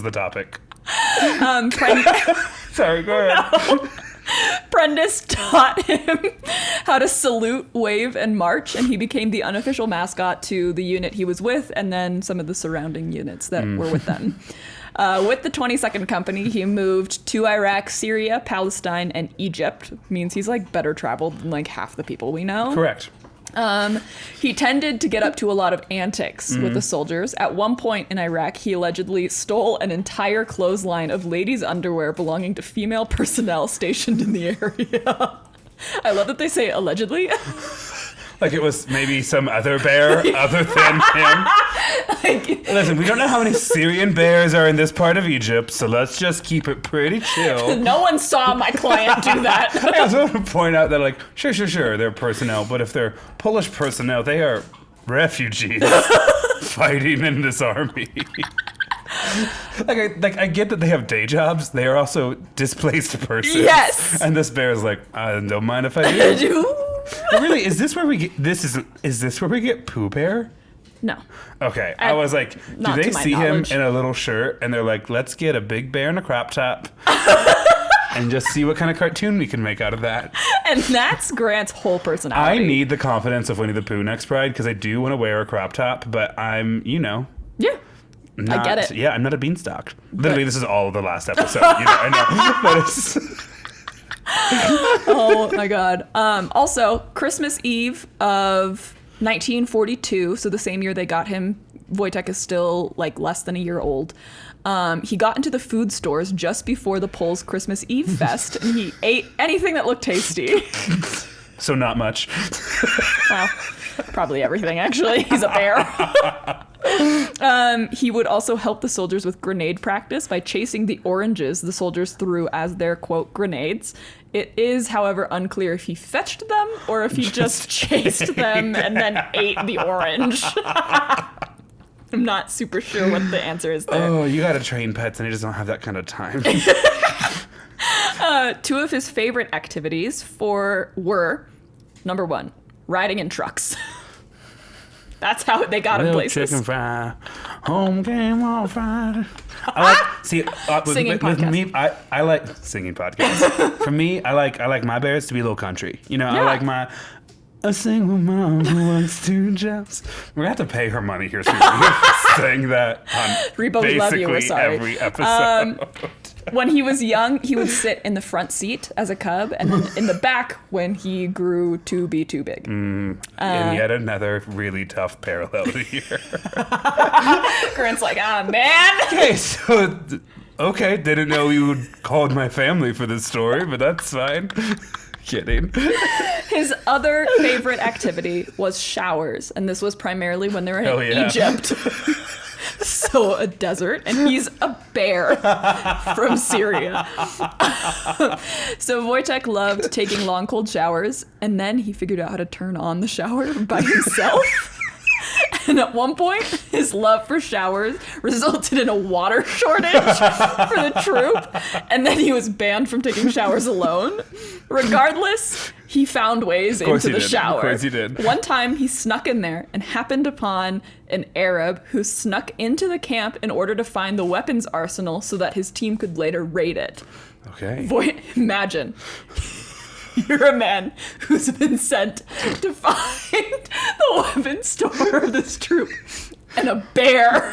the topic. Sorry, go ahead. No. Prentice taught him how to salute, wave, and march, and he became the unofficial mascot to the unit he was with, and then some of the surrounding units that were with them. With the 22nd Company, he moved to Iraq, Syria, Palestine, and Egypt. Means he's like better traveled than like half the people we know. Correct. He tended to get up to a lot of antics with the soldiers. At one point in Iraq, he allegedly stole an entire clothesline of ladies' underwear belonging to female personnel stationed in the area. I love that they say allegedly. Like it was maybe some other bear other than him. Listen, we don't know how many Syrian bears are in this part of Egypt, so let's just keep it pretty chill. No one saw my client do that. I also want to point out that, like, sure, they're personnel, but if they're Polish personnel, they are refugees fighting in this army. I get that they have day jobs. They are also displaced persons. Yes. And this bear is like, I don't mind if I do. Really, is this where we get Pooh Bear? No. Okay, I was like, do they see him in a little shirt and they're like, let's get a big bear in a crop top and just see what kind of cartoon we can make out of that. And that's Grant's whole personality. I need the confidence of Winnie the Pooh next Pride because I do want to wear a crop top, but I'm, Yeah. I get it. Yeah, I'm not a beanstalk. Literally, this is all of the last episode. I know. But it's... Oh my god. Also, Christmas Eve of 1942, so the same year they got him, Wojtek is still like less than a year old. He got into the food stores just before the Poles' Christmas Eve fest, and he ate anything that looked tasty. So not much. Wow. Probably everything, actually. He's a bear. He would also help the soldiers with grenade practice by chasing the oranges the soldiers threw as their, quote, grenades. It is, however, unclear if he fetched them or if he just chased them and then ate the orange. I'm not super sure what the answer is there. Oh, you gotta train pets and he just don't have that kind of time. Two of his favorite activities were, number one, riding in trucks. That's how they got him places. Chicken fry, home game on Friday. I like singing podcast. With me, I like singing podcasts. For me, I like my bears to be a little country. You know, I like my a single mom who works 2 jobs. We're gonna have to pay her money here soon. Saying that on Reba, we love you. We're sorry. Every episode. When he was young, he would sit in the front seat as a cub, and then in the back when he grew to be too big. And yet another really tough parallel here. Grant's like, man. Okay, so didn't know you called my family for this story, but that's fine. Kidding. His other favorite activity was showers, and this was primarily when they were in Egypt. So a desert, and he's a bear from Syria. So Wojtek loved taking long, cold showers, and then he figured out how to turn on the shower by himself. And at one point, his love for showers resulted in a water shortage for the troop, and then he was banned from taking showers alone. Regardless, he found ways into the shower. Of course he did. One time, he snuck in there and happened upon an Arab who snuck into the camp in order to find the weapons arsenal so that his team could later raid it. Okay. Imagine. You're a man who's been sent to find the weapons store of this troop, and a bear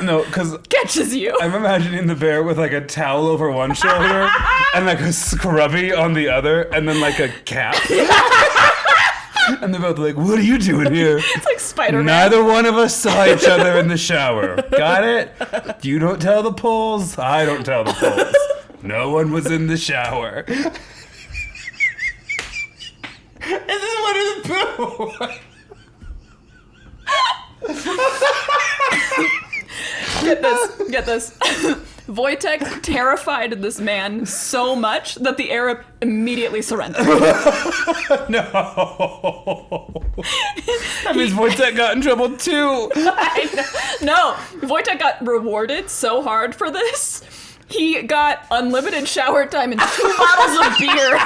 catches you. I'm imagining the bear with like a towel over one shoulder and like a scrubby on the other, and then like a cap. And they're both like, "What are you doing here?" It's like Spider-Man. Neither one of us saw each other in the shower. Got it? You don't tell the polls. I don't tell the polls. No one was in the shower. This is what it's boo. Get this. Wojtek terrified this man so much that the Arab immediately surrendered. No. That means Wojtek got in trouble too. No, Wojtek got rewarded so hard for this. He got unlimited shower time and 2 bottles of beer.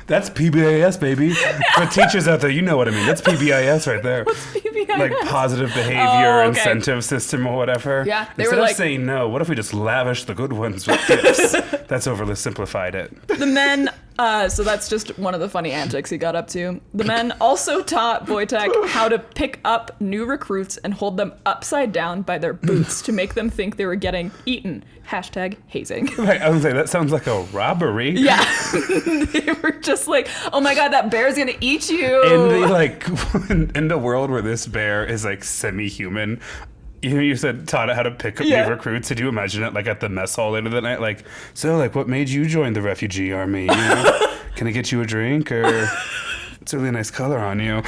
That's PBIS, baby. For teachers out there, you know what I mean. That's PBIS right there. What's PBIS? Like positive behavior incentive system or whatever. Yeah. Instead of saying no, what if we just lavish the good ones with gifts? That's overly simplified it. The men, so that's just one of the funny antics he got up to. The men also taught Wojtek how to pick up new recruits and hold them upside down by their boots to make them think they were getting eaten. #hazing. Right, I was gonna say, that sounds like a robbery. Yeah. They were just like, oh my god, that bear's gonna eat you. In the world where this bear is like semi-human, you said taught it how to pick up new recruits. Did you imagine it like at the mess hall later that night? Like, so like what made you join the refugee army? You know? Can I get you a drink? Or it's a really nice color on you.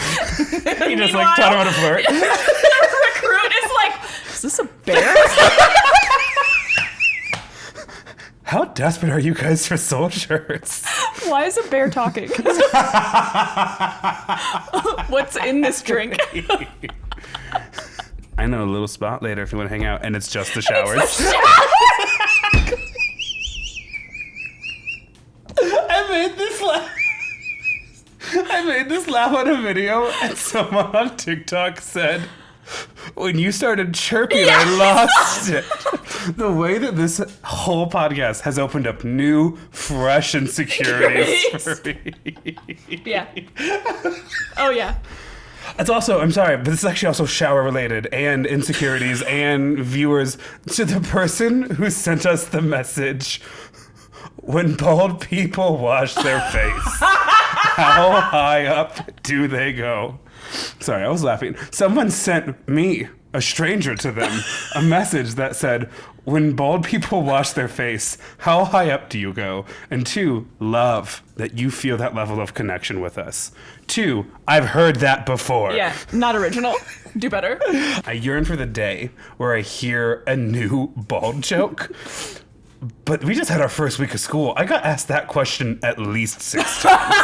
You just like taught him how to flirt. The recruit is like, is this a bear? How desperate are you guys for soldiers? Why is a bear talking? What's in this drink? I know a little spot later if you want to hang out, and it's just the showers. I made this laugh on a video, and someone on TikTok said, when you started chirping, I lost it. The way that this whole podcast has opened up new, fresh insecurities for me. Yeah. Oh, yeah. It's also, I'm sorry, but this is actually also shower related and insecurities and viewers. To the person who sent us the message, when bald people wash their face, how high up do they go? Sorry, I was laughing. Someone sent me, a stranger to them, a message that said, when bald people wash their face, how high up do you go? And 2, love that you feel that level of connection with us. 2, I've heard that before. Yeah, not original. Do better. I yearn for the day where I hear a new bald joke. But we just had our first week of school. I got asked that question at least 6 times.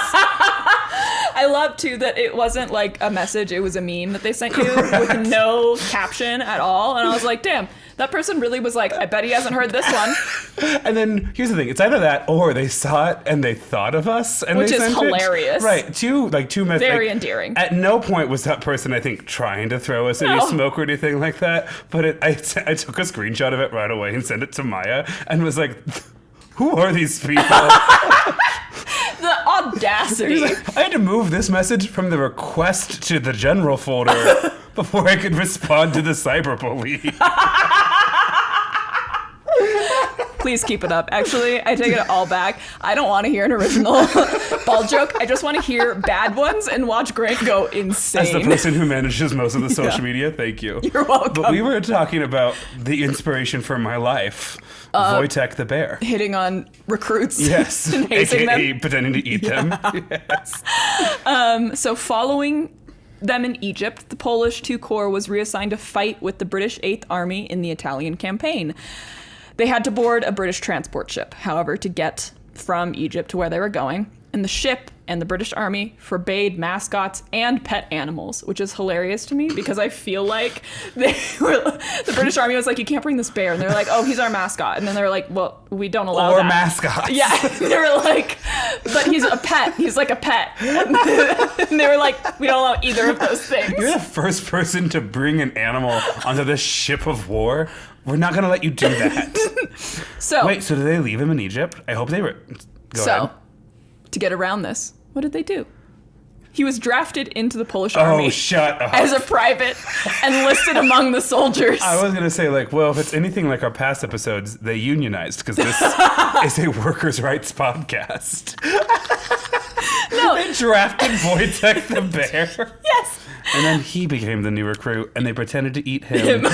I love, too, that it wasn't like a message. It was a meme that they sent you with no caption at all. And I was like, damn, that person really was like, I bet he hasn't heard this one. And then here's the thing. It's either that or they saw it and they thought of us. And Which they is sent hilarious. It. Right. Two Very endearing. At no point was that person, I think, trying to throw us any smoke or anything like that. But I took a screenshot of it right away and sent it to Maia and was like, who are these people? The audacity. I had to move this message from the request to the general folder before I could respond to the cyberbully. Please keep it up. Actually, I take it all back. I don't want to hear an original bald joke. I just want to hear bad ones and watch Grant go insane. As the person who manages most of the social media, thank you. You're welcome. But we were talking about the inspiration for my life, Wojtek the bear. Hitting on recruits. Yes. And hazing AKA them. pretending to eat them. Yes. So following them in Egypt, the Polish II Corps was reassigned to fight with the British 8th Army in the Italian campaign. They had to board a British transport ship, however, to get from Egypt to where they were going. And the ship and the British Army forbade mascots and pet animals, which is hilarious to me because I feel like the British Army was like, you can't bring this bear. And they're like, oh, he's our mascot. And then they were like, well, we don't allow that. Or mascots. Yeah. They were like, but he's a pet. He's like a pet. And they were like, we don't allow either of those things. You're the first person to bring an animal onto this ship of war. We're not going to let you do that. Wait, so did they leave him in Egypt? I hope they were. Go ahead. To get around this, what did they do? He was drafted into the Polish army. Oh, shut up. As a private and listed among the soldiers. I was going to say, like, well, if it's anything like our past episodes, they unionized because this is a workers' rights podcast. No. They drafted Wojtek the bear. Yes. And then he became the new recruit, and they pretended to eat him.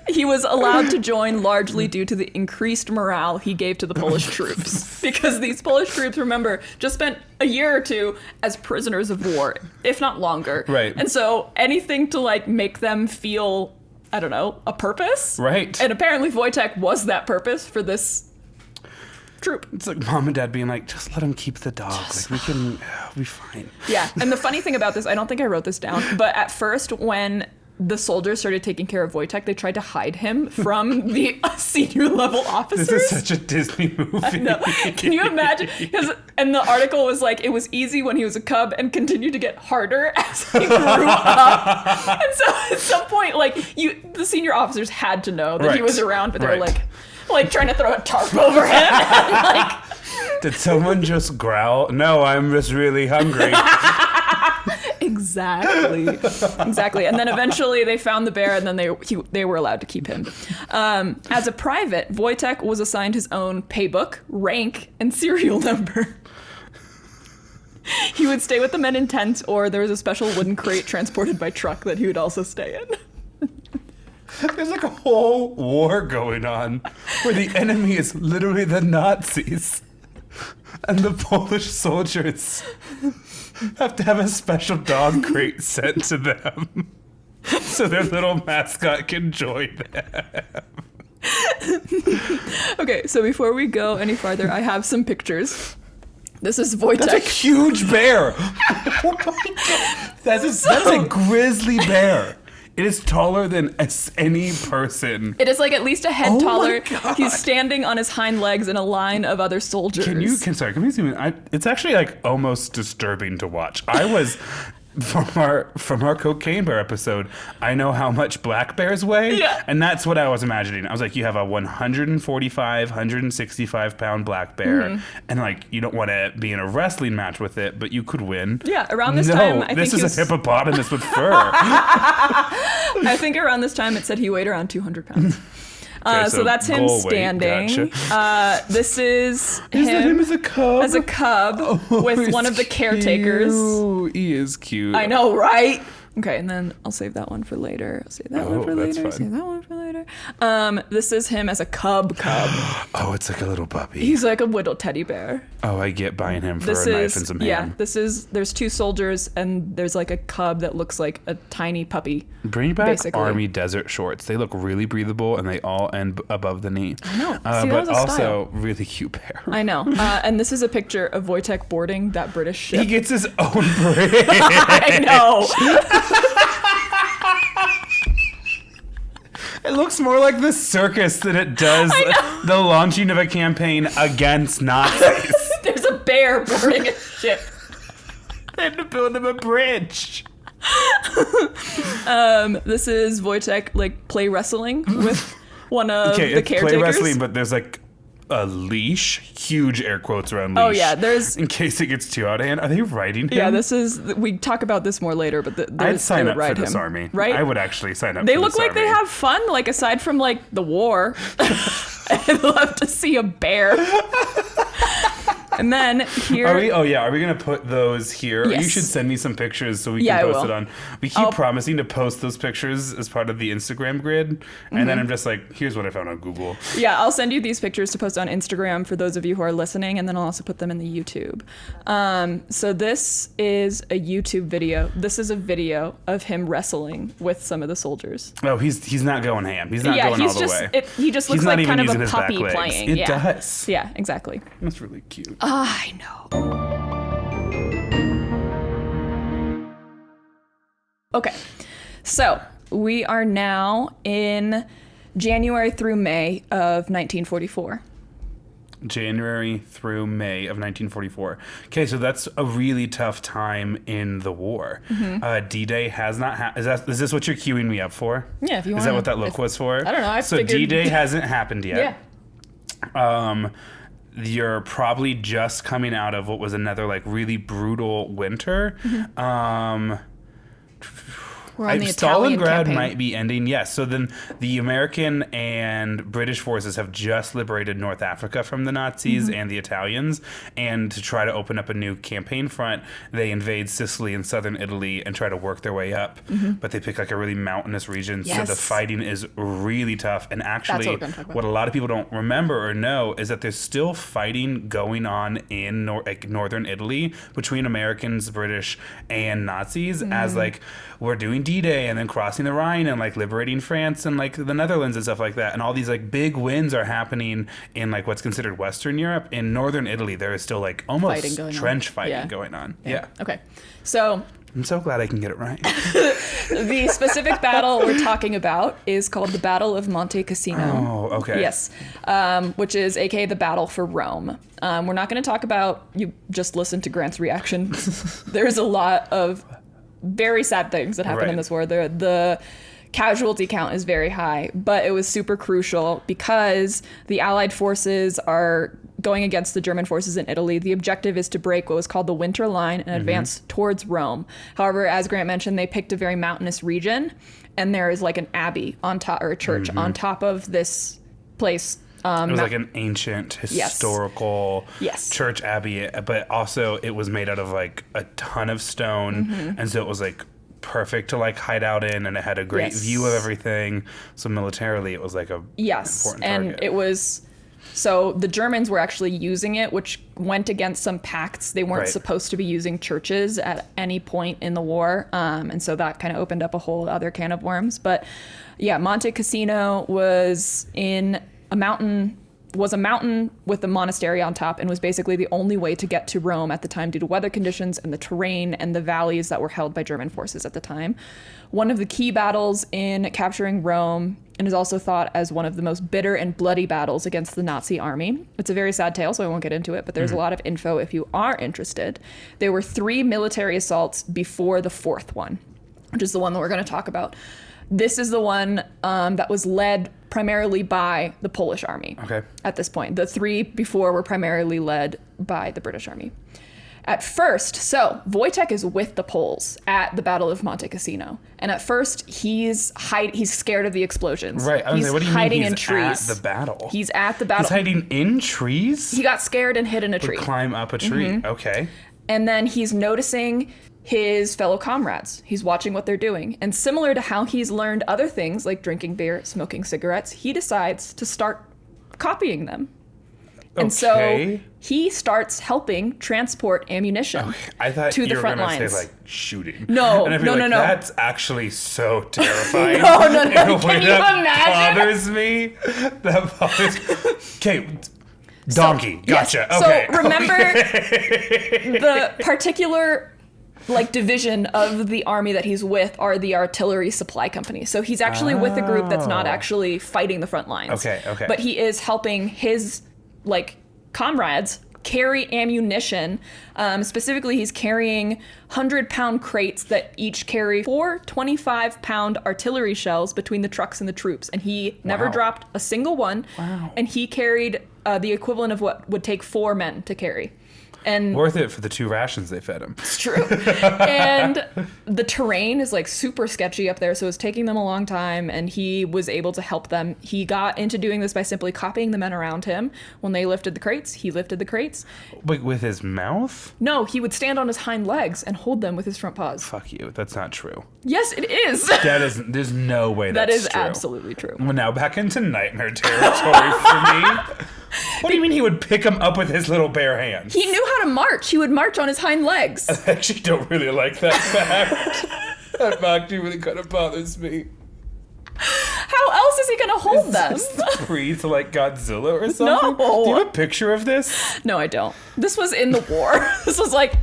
He was allowed to join largely due to the increased morale he gave to the Polish troops. Because these Polish troops, remember, just spent a year or two as prisoners of war, if not longer. Right. And so anything to, like, make them feel, I don't know, a purpose. Right. And apparently Wojtek was that purpose for this troop. It's like mom and dad being like, just let him keep the dog. Like, we can, we'll be fine. Yeah. And the funny thing about this, I don't think I wrote this down, but at first when the soldiers started taking care of Wojtek, they tried to hide him from the senior level officers. This is such a Disney movie. I know. Can you imagine? And the article was like, it was easy when he was a cub and continued to get harder as he grew up. And so at some point, like, the senior officers had to know that he was around, but they were like trying to throw a tarp over him. And like, did someone just growl? No, I'm just really hungry. Exactly. And then eventually they found the bear, and then they were allowed to keep him. As a private, Wojtek was assigned his own paybook, rank, and serial number. He would stay with the men in tents, or there was a special wooden crate transported by truck that he would also stay in. There's like a whole war going on where the enemy is literally the Nazis. And the Polish soldiers have to have a special dog crate sent to them so their little mascot can join them. Okay, so before we go any farther, I have some pictures. This is Wojtek. That's a huge bear. Oh my God. That is a grizzly bear. It is taller than any person. It is like at least a head taller. He's standing on his hind legs in a line of other soldiers. Can you zoom in? It's actually like almost disturbing to watch. I was from our cocaine bear episode. I know how much black bears weigh, and that's what I was imagining. I was like, you have a 145, 165 pound black bear, and like you don't want to be in a wrestling match with it, but you could win. Yeah, around this time, I this think is a hippopotamus with fur. I think around this time it said he weighed around 200 pounds. Okay, so that's him standing. Gotcha. This is him as a cub? As a cub with one of the caretakers. Cute. He is cute. I know, right? Okay, and then I'll save that one for later. I'll save that one for that's later. fun. Save that one for later. later. This is him as a cub. Oh, it's like a little puppy. He's like a little teddy bear. Oh, I get buying him for a knife and some ham. Yeah, there's 2 soldiers and there's like a cub that looks like a tiny puppy. Bring back basically. Army desert shorts. They look really breathable and they all end above the knee. I know. But also really cute bear. I know. And this is a picture of Wojtek boarding that British ship. He gets his own bridge. I know. It looks more like the circus than it does the launching of a campaign against Nazis. There's a bear boarding a ship. They had to build him a bridge. This is Wojtek like play wrestling with one of the caretakers. Play wrestling, but there's like a leash, huge air quotes around leash. Oh yeah, there's in case it gets too out of hand. Are they riding him? Yeah, we talk about this more later, but I'd sign up for this army. Right? I would actually sign up. They for look this like army. they have fun. Like aside from like the war, I'd love to see a bear. And then here... Are we going to put those here? Yes. You should send me some pictures so we can post it on... We keep promising to post those pictures as part of the Instagram grid. And then I'm just like, here's what I found on Google. Yeah, I'll send you these pictures to post on Instagram for those of you who are listening. And then I'll also put them in the YouTube. So this is a YouTube video. This is a video of him wrestling with some of the soldiers. Oh, he's not going ham. He's not going all the way. He just looks like kind of a puppy playing. It does. Yeah, exactly. That's really cute. I know. Okay, so we are now in January through May of 1944. January through May of 1944. Okay, so that's a really tough time in the war. D-Day has not is this what you're queuing me up for? Yeah, if you want. Is that what that look was for? I don't know. So D-Day hasn't happened yet. Yeah. You're probably just coming out of what was another like really brutal winter. We're on the Italian Stalingrad campaign. might be ending. Yes. So then the American and British forces have just liberated North Africa from the Nazis and the Italians. And to try to open up a new campaign front, they invade Sicily and southern Italy and try to work their way up. But they pick like a really mountainous region. Yes. So the fighting is really tough. And actually, what a lot of people don't remember or know is that there's still fighting going on in northern Italy between Americans, British, and Nazis as like we're doing D-Day and then crossing the Rhine and like liberating France and like the Netherlands and stuff like that. And all these like big wins are happening in like what's considered Western Europe. In northern Italy, there is still like almost trench fighting going on. Yeah. Okay. So I'm so glad I can get it right. the specific battle we're talking about is called the Battle of Monte Cassino. Oh, okay. Yes. Which is aka the Battle for Rome. We're not going to talk about, you just listen to Grant's reaction. There's a lot of very sad things that happen in this war. The casualty count is very high, but it was super crucial because the Allied forces are going against the German forces in Italy. The objective is to break what was called the Winter Line and advance towards Rome. However, as Grant mentioned, they picked a very mountainous region, and there is like an abbey on top, or a church on top of this place. It was like an ancient historical church abbey, but also it was made out of like a ton of stone, and so it was like perfect to like hide out in, and it had a great view of everything. So militarily, it was like a important target. And it was. So the Germans were actually using it, which went against some pacts. They weren't supposed to be using churches at any point in the war. And so that kind of opened up a whole other can of worms. But yeah, Monte Cassino was in a mountain with a monastery on top, and was basically the only way to get to Rome at the time due to weather conditions and the terrain and the valleys that were held by German forces at the time. One of the key battles in capturing Rome, and is also thought as one of the most bitter and bloody battles against the Nazi army. It's a very sad tale, so I won't get into it, but there's a lot of info if you are interested. There were 3 military assaults before the 4th one, which is the one that we're going to talk about. This is the one that was led primarily by the Polish army at this point. The 3 before were primarily led by the British army. At first, so Wojtek is with the Poles at the Battle of Monte Cassino. And at first, he's scared of the explosions. Right. I was he's like, what do you hiding mean in trees. At the battle? He's at the battle. He's hiding in trees? He got scared and hid in a tree. Would climb up a tree. Okay. And then he's noticing his fellow comrades. He's watching what they're doing. And similar to how he's learned other things like drinking beer, smoking cigarettes, he decides to start copying them. And so he starts helping transport ammunition I thought to the you were front gonna lines. say like shooting. No, and I'd be no, like, no, no. That's actually so terrifying. No. In a Can way you that imagine? bothers me. That bothers. Okay, donkey. Gotcha. Yes. Okay. So remember the particular like division of the army that he's with are the artillery supply company. So he's actually with a group that's not actually fighting the front lines. Okay. But he is helping his like comrades carry ammunition. Specifically, he's carrying 100-pound crates that each carry 4 25-pound artillery shells between the trucks and the troops. And he never dropped a single one. Wow. And he carried the equivalent of what would take 4 men to carry. And Worth it for the 2 rations they fed him. it's true. And the terrain is like super sketchy up there, so it's taking them a long time, and he was able to help them. He got into doing this by simply copying the men around him. When they lifted the crates, he lifted the crates. Wait, with his mouth? No, he would stand on his hind legs and hold them with his front paws. Fuck you. That's not true. Yes, it is. There's no way That that's is true. absolutely true. Well, now back into nightmare territory for me. What do you mean he would pick him up with his little bare hands? He knew how to march. He would march on his hind legs. I actually don't really like that fact. That fact really kind of bothers me. How else is he going to hold them? Is this pre to like Godzilla or something? No. Do you have a picture of this? No, I don't. This was in the war. This was like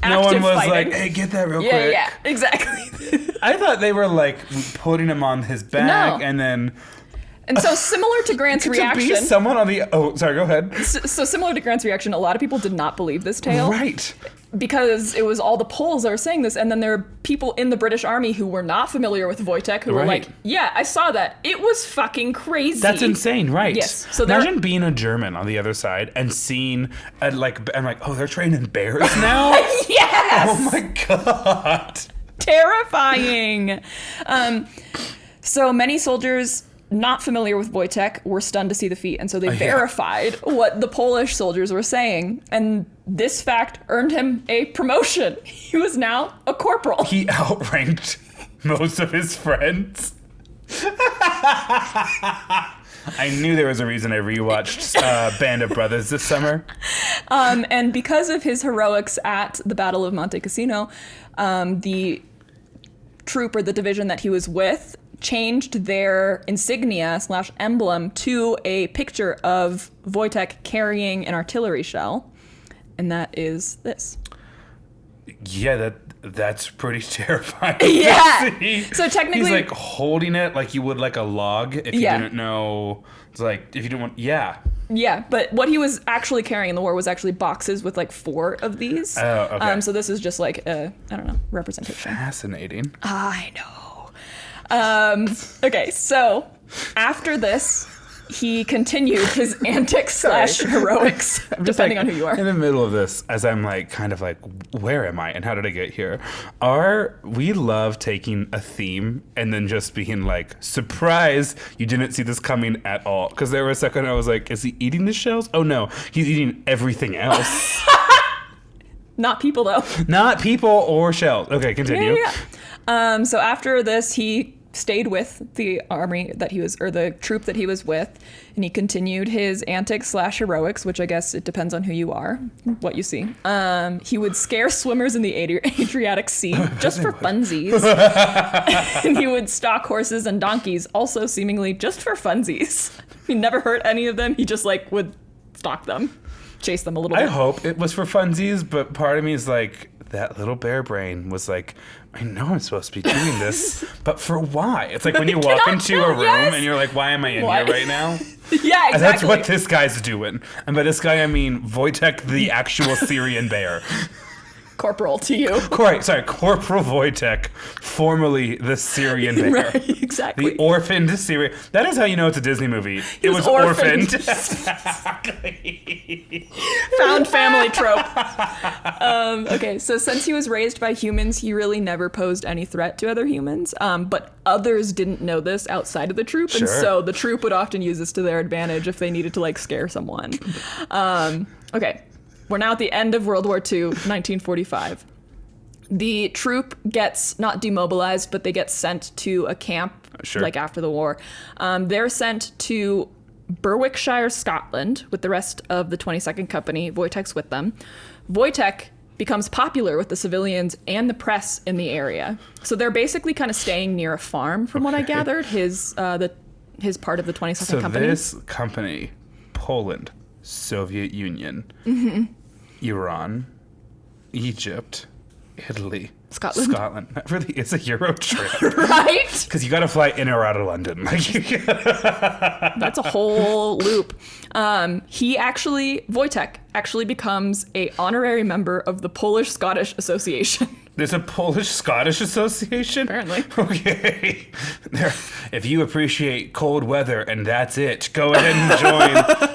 active No one was fighting. like, hey, get that real quick. Yeah, exactly. I thought they were like putting him on his back No. and then... And so similar to Grant's To reaction, be someone on the... Oh, sorry, go ahead. so similar to Grant's reaction, a lot of people did not believe this tale. Right. Because it was all the Poles that were saying this, and then there were people in the British Army who were not familiar with Wojtek who were Right. like, yeah, I saw that. It was fucking crazy. That's insane, right? Yes. So they're- imagine being a German on the other side and seeing, I'm like, oh, they're training bears now? Yes! Oh my god. Terrifying. So many soldiers not familiar with Wojtek were stunned to see the feat, and so they verified what the Polish soldiers were saying, and this fact earned him a promotion. He was now a corporal. He outranked most of his friends. I knew there was a reason I rewatched Band of Brothers this summer. And because of his heroics at the Battle of Monte Cassino, the troop or the division that he was with changed their insignia / emblem to a picture of Wojtek carrying an artillery shell. And that is this. Yeah, that's pretty terrifying. Yeah. to see. So technically- he's like holding it like you would like a log if you didn't know. It's like if you didn't want. Yeah. Yeah, but what he was actually carrying in the war was actually boxes with like 4 of these. Oh, okay. So this is just like a, I don't know, representation. Fascinating. I know. Okay, so after this, he continued his antics / heroics, depending on who you are. In the middle of this, as I'm like, kind of like, where am I and how did I get here? We love taking a theme and then just being like, surprise, you didn't see this coming at all. Because there was a second I was like, is he eating the shells? Oh no, he's eating everything else. Not people, though. Not people or shells. Okay, continue. Yeah. So after this, he stayed with the army that he was, or the troop that he was with, and he continued his antics / heroics, which I guess it depends on who you are, what you see. He would scare swimmers in the Adriatic Sea just for funsies. And he would stalk horses and donkeys, also seemingly just for funsies. He never hurt any of them. He just like would stalk them, chase them a little bit. I hope it was for funsies, but part of me is like, that little bear brain was like, I know I'm supposed to be doing this, but for why? It's like when you walk into a room and you're like, why am I in here right now? Yeah, exactly. And that's what this guy's doing. And by this guy, I mean Wojtek, the actual Syrian bear. Corporal to you. Corporal Wojtek, formerly the Syrian bear. Right, exactly. The orphaned Syrian. That is how you know it's a Disney movie. It was orphaned. Found family trope. Okay, so since he was raised by humans, he really never posed any threat to other humans. But others didn't know this outside of the troop, and so the troop would often use this to their advantage if they needed to like scare someone. Okay. We're now at the end of World War II, 1945. The troop gets not demobilized, but they get sent to a camp, like after the war. They're sent to Berwickshire, Scotland, with the rest of the 22nd Company. Wojtek's with them. Wojtek becomes popular with the civilians and the press in the area. So they're basically kind of staying near a farm, from what I gathered, his part of the 22nd Company. So this company, Poland, Soviet Union, Iran, Egypt, Italy, Scotland. That really is a Euro trip. Right? Because you got to fly in or out of London. That's a whole loop. Wojtek actually becomes a honorary member of the Polish-Scottish Association. There's a Polish-Scottish Association? Apparently. Okay. If you appreciate cold weather and that's it, go ahead and join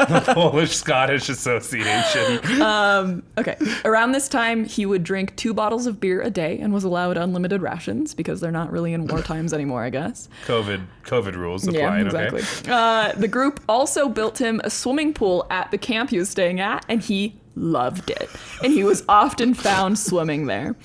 the Polish-Scottish Association. Okay. Around this time, he would drink 2 bottles of beer a day and was allowed unlimited rations because they're not really in war times anymore, I guess. COVID rules apply. Yeah, exactly. Okay. The group also built him a swimming pool at the camp he was staying at, and he loved it. And he was often found swimming there.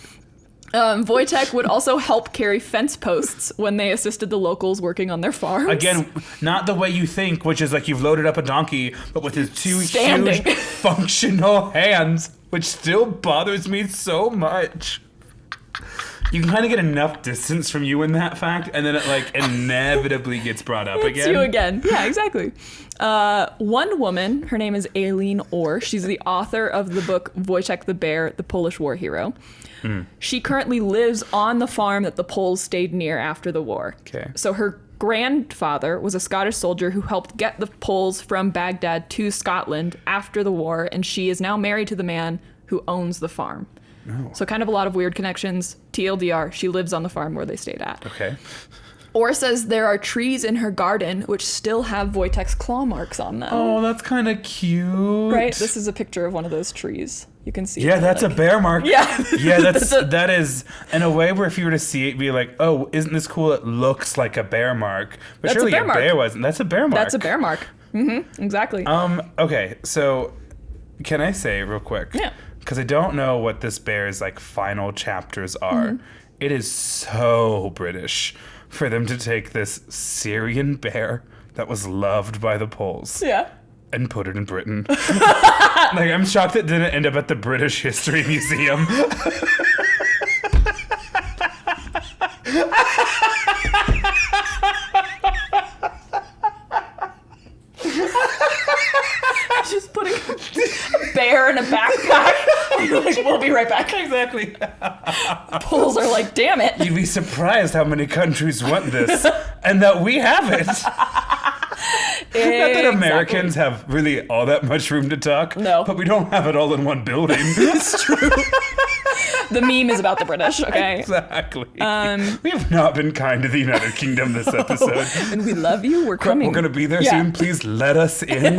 Wojtek would also help carry fence posts when they assisted the locals working on their farms. Again, not the way you think, which is like you've loaded up a donkey, but with his 2 Standing. huge functional hands, which still bothers me so much. You can kind of get enough distance from you in that fact, and then it like inevitably gets brought up It's again. you again. Yeah, exactly. One woman, her name is Aileen Orr. She's the author of the book Wojtek the Bear, the Polish War Hero. She currently lives on the farm that the Poles stayed near after the war. Okay. So her grandfather was a Scottish soldier who helped get the Poles from Baghdad to Scotland after the war, and she is now married to the man who owns the farm. Oh. So kind of a lot of weird connections. TLDR, she lives on the farm where they stayed at. Okay. Orr says there are trees in her garden which still have Wojtek's claw marks on them. Oh, that's kind of cute. Right? This is a picture of one of those trees. You can see. Yeah, that's a bear mark. Yeah. Yeah, that is in a way where if you were to see it, be like, oh, isn't this cool? It looks like a bear mark, but That's surely a bear mark. bear wasn't. That's a bear mark. That's a bear mark. Mm-hmm. Exactly. Okay, so can I say real quick? Yeah. Because I don't know what this bear's like final chapters are. It is so British for them to take this Syrian bear that was loved by the Poles. Yeah. And put it in Britain. Like, I'm shocked it didn't end up at the British History Museum. Just putting a bear in a backpack. Like, we'll be right back. Exactly. Poles are like, damn it. You'd be surprised how many countries want this, and that we have it. Not that Americans have really all that much room to talk. No. But we don't have it all in one building. It's true. The meme is about the British, okay? Exactly. We have not been kind to the United Kingdom this episode. And we love you. We're coming. We're going to be there soon. Please let us in.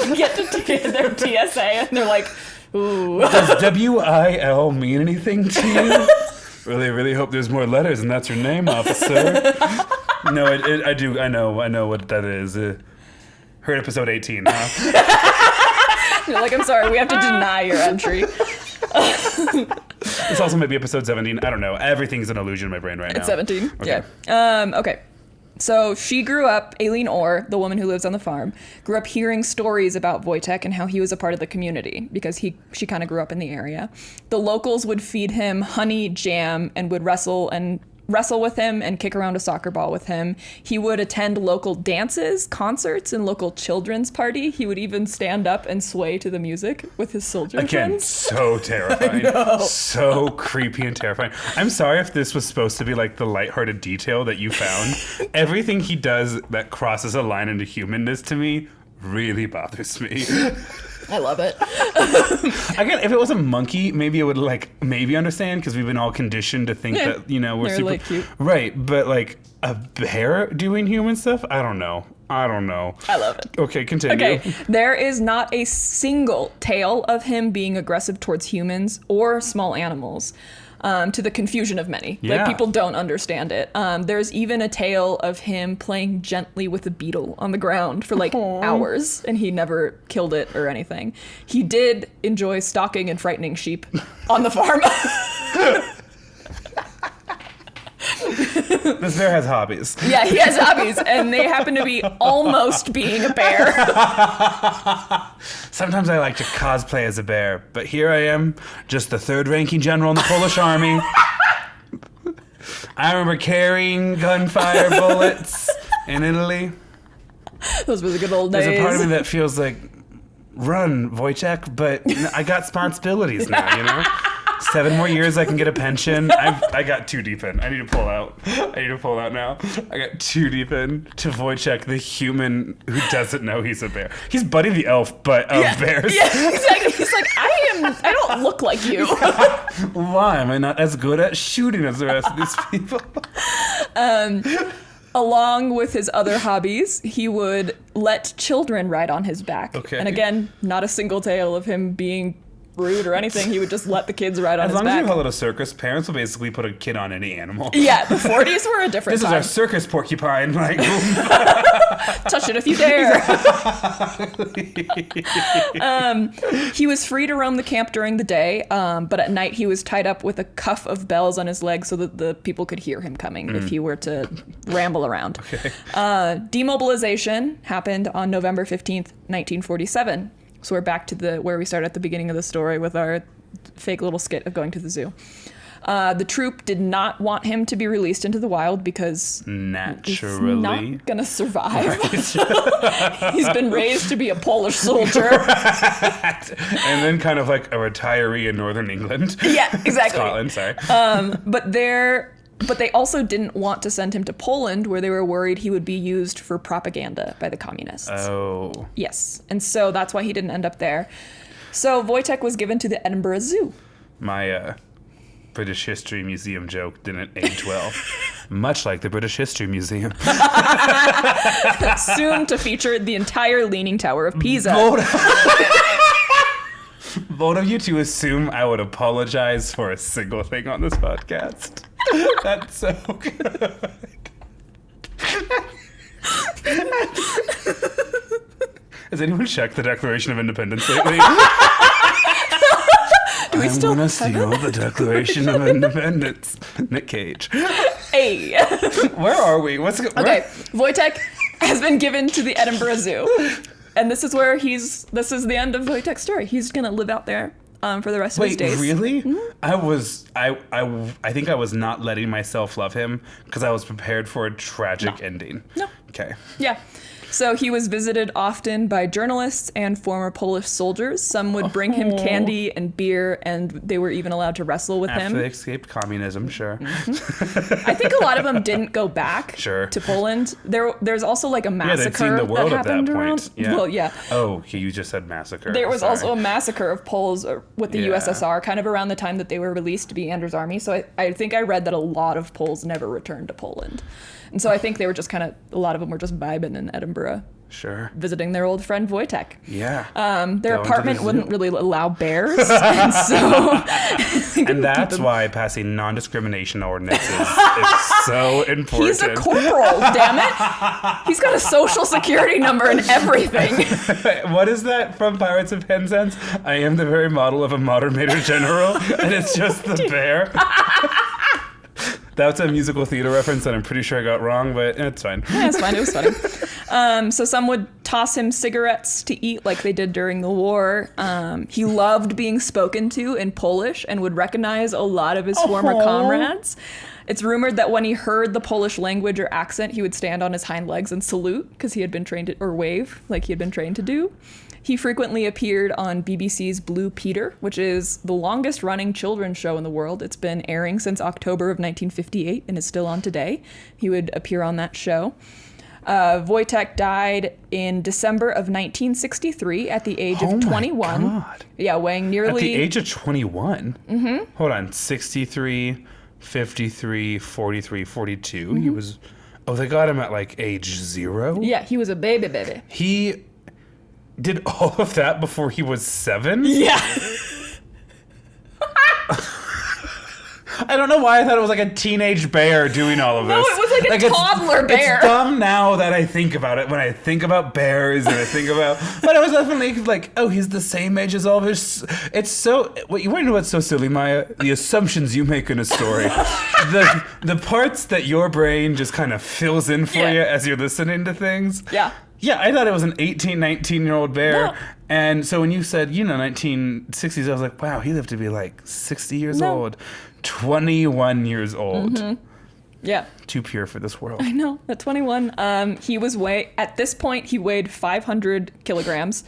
We get to their TSA and they're like, ooh. Does WIL mean anything to you? Really, really hope there's more letters and that's your name, officer. No, I do. I know what that is. Heard episode 18, huh? You're like, I'm sorry, we have to deny your entry. It's also maybe episode 17. I don't know. Everything's an illusion in my brain right now. It's 17. Okay. Yeah. Okay. So she grew up, Aileen Orr, the woman who lives on the farm, grew up hearing stories about Wojtek and how he was a part of the community because she kind of grew up in the area. The locals would feed him honey, jam, and would wrestle with him and kick around a soccer ball with him. He would attend local dances, concerts, and local children's party. He would even stand up and sway to the music with his soldier friends. So terrifying. So creepy and terrifying. I'm sorry if this was supposed to be like the lighthearted detail that you found. Everything he does that crosses a line into humanness to me really bothers me. I love it. Again, if it was a monkey, maybe I would maybe understand because we've been all conditioned to think that we're they're super like cute. Right, but like a bear doing human stuff, I don't know. I love it. Okay, continue. Okay, there is not a single tale of him being aggressive towards humans or small animals. To the confusion of many. Yeah. Like, people don't understand it. There's even a tale of him playing gently with a beetle on the ground for hours, and he never killed it or anything. He did enjoy stalking and frightening sheep on the farm. This bear has hobbies. Yeah, he has hobbies, and they happen to be almost being a bear. Sometimes I like to cosplay as a bear, but here I am, just the third-ranking general in the Polish army. I remember carrying gunfire bullets in Italy. Those were the good old days. There's a part of me that feels like, run, Wojtek, but I got responsibilities now, you know? 7 more years, I can get a pension. I got too deep in. I need to pull out. Now. I got too deep in to Wojtek, the human who doesn't know he's a bear. He's Buddy the Elf, but of bears. Yeah, exactly. He's like, I don't look like you. Why am I not as good at shooting as the rest of these people? Along with his other hobbies, he would let children ride on his back. Okay. And again, not a single tale of him being rude or anything. He would just let the kids ride on his back. As long as you call it a circus, parents will basically put a kid on any animal. Yeah, the 40s were a different This time. is our circus porcupine. Like, touch it if you dare. He was free to roam the camp during the day, but at night he was tied up with a cuff of bells on his leg so that the people could hear him coming if he were to ramble around. Okay. Demobilization happened on November 15th, 1947. So we're back to where we started at the beginning of the story with our fake little skit of going to the zoo. The troop did not want him to be released into the wild because naturally he's not gonna survive. Right. He's been raised to be a Polish soldier. And then kind of like a retiree in Northern England. Yeah, exactly. Scotland, sorry. But they also didn't want to send him to Poland, where they were worried he would be used for propaganda by the communists. Oh. Yes, and so that's why he didn't end up there. So Wojtek was given to the Edinburgh Zoo. My British History Museum joke didn't age well. Much like the British History Museum. Soon to feature the entire Leaning Tower of Pisa. Both of you to assume I would apologize for a single thing on this podcast. That's so good. Has anyone checked the Declaration of Independence lately? I'm gonna steal the Declaration of Independence. Nick Cage. Hey. Where are we? Okay, Wojtek has been given to the Edinburgh Zoo. And this is where this is the end of Wojtek's story. He's gonna live out there for the rest of his days. Wait, really? Mm-hmm. I think I was not letting myself love him because I was prepared for a tragic ending. No. Okay. Yeah. So he was visited often by journalists and former Polish soldiers. Some would bring him candy and beer, and they were even allowed to wrestle with him. After they escaped communism, sure. Mm-hmm. I think a lot of them didn't go back to Poland. There's also like a massacre they'd seen the world that at that happened point. around. Yeah. Well, yeah. Oh, you just said massacre. There was also a massacre of Poles with the Yeah. USSR kind of around the time that they were released to be Anders' army. So I think I read that a lot of Poles never returned to Poland. And so I think they were just a lot of them were just vibing in Edinburgh. Sure. Visiting their old friend Wojtek. Yeah. Their apartment wouldn't really allow bears, and so. And that's why passing non-discrimination ordinances is so important. He's a corporal, damn it! He's got a social security number and everything. What is that from Pirates of Penzance? I am the very model of a modern Major General, and it's just the bear. That's a musical theater reference that I'm pretty sure I got wrong, but it's fine. Yeah, it's fine. It was funny. So some would toss him cigarettes to eat like they did during the war. He loved being spoken to in Polish and would recognize a lot of his former comrades. It's rumored that when he heard the Polish language or accent, he would stand on his hind legs and salute because he had been trained to, or wave like he had been trained to do. He frequently appeared on BBC's Blue Peter, which is the longest running children's show in the world. It's been airing since October of 1958 and is still on today. He would appear on that show. Wojtek died in December of 1963 at the age of 21. My God. Yeah, weighing nearly... At the age of 21? Mm-hmm. Hold on. 63, 53, 43, 42. Mm-hmm. He was... Oh, they got him at like age 0? Yeah, he was a baby. He did all of that before he was 7? Yeah. I don't know why I thought it was like a teenage bear doing all of this. No, it was like a toddler bear. It's dumb now that I think about it. When I think about bears and I think about, but I was definitely like, oh, he's the same age as all of his. It's so. What you want to know? What's so silly, Maya? The assumptions you make in a story, the parts that your brain just kind of fills in for you as you're listening to things. Yeah. Yeah, I thought it was an 18, 19-year-old bear. No. And so when you said, 1960s, I was like, wow, he lived to be like 60 years old. 21 years old. Mm-hmm. Yeah. Too pure for this world. I know. At 21, at this point, he weighed 500 kilograms.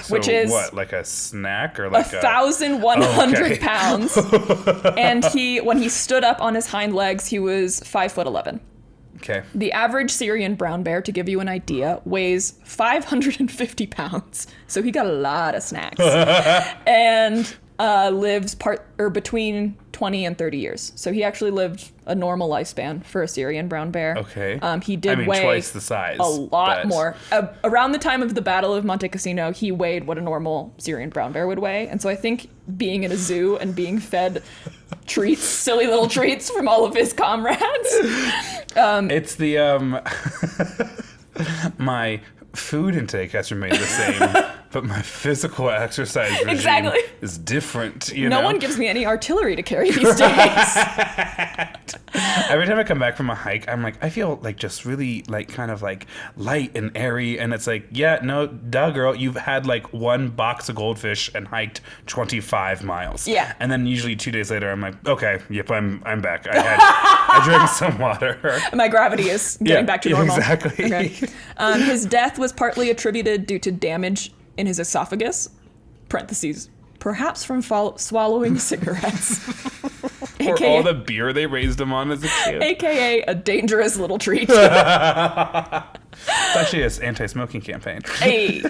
So which is what, like a snack or like 1,100 pounds. And when he stood up on his hind legs, he was 5'11". Okay. The average Syrian brown bear, to give you an idea, weighs 550 pounds. So he got a lot of snacks. And lives between 20 and 30 years. So he actually lived a normal lifespan for a Syrian brown bear. Okay. He did weigh twice the size. A lot more. Around the time of the Battle of Monte Cassino, he weighed what a normal Syrian brown bear would weigh. And so I think being in a zoo and being fed treats, silly little treats from all of his comrades. It's the my food intake has remained the same, but my physical exercise regime is different. No one gives me any artillery to carry these days. Every time I come back from a hike, I'm like, I feel like just really like kind of like light and airy, and it's like, yeah, no, duh, girl, you've had like one box of goldfish and hiked 25 miles. Yeah. And then usually 2 days later, I'm like, okay, yep, I'm back. I drank some water. My gravity is getting back to normal. Exactly. Okay. His death was partly attributed due to damage in his esophagus, parentheses, perhaps from swallowing cigarettes. Or all the beer they raised him on as a kid. AKA a dangerous little treat. It's actually an anti-smoking campaign. Hey.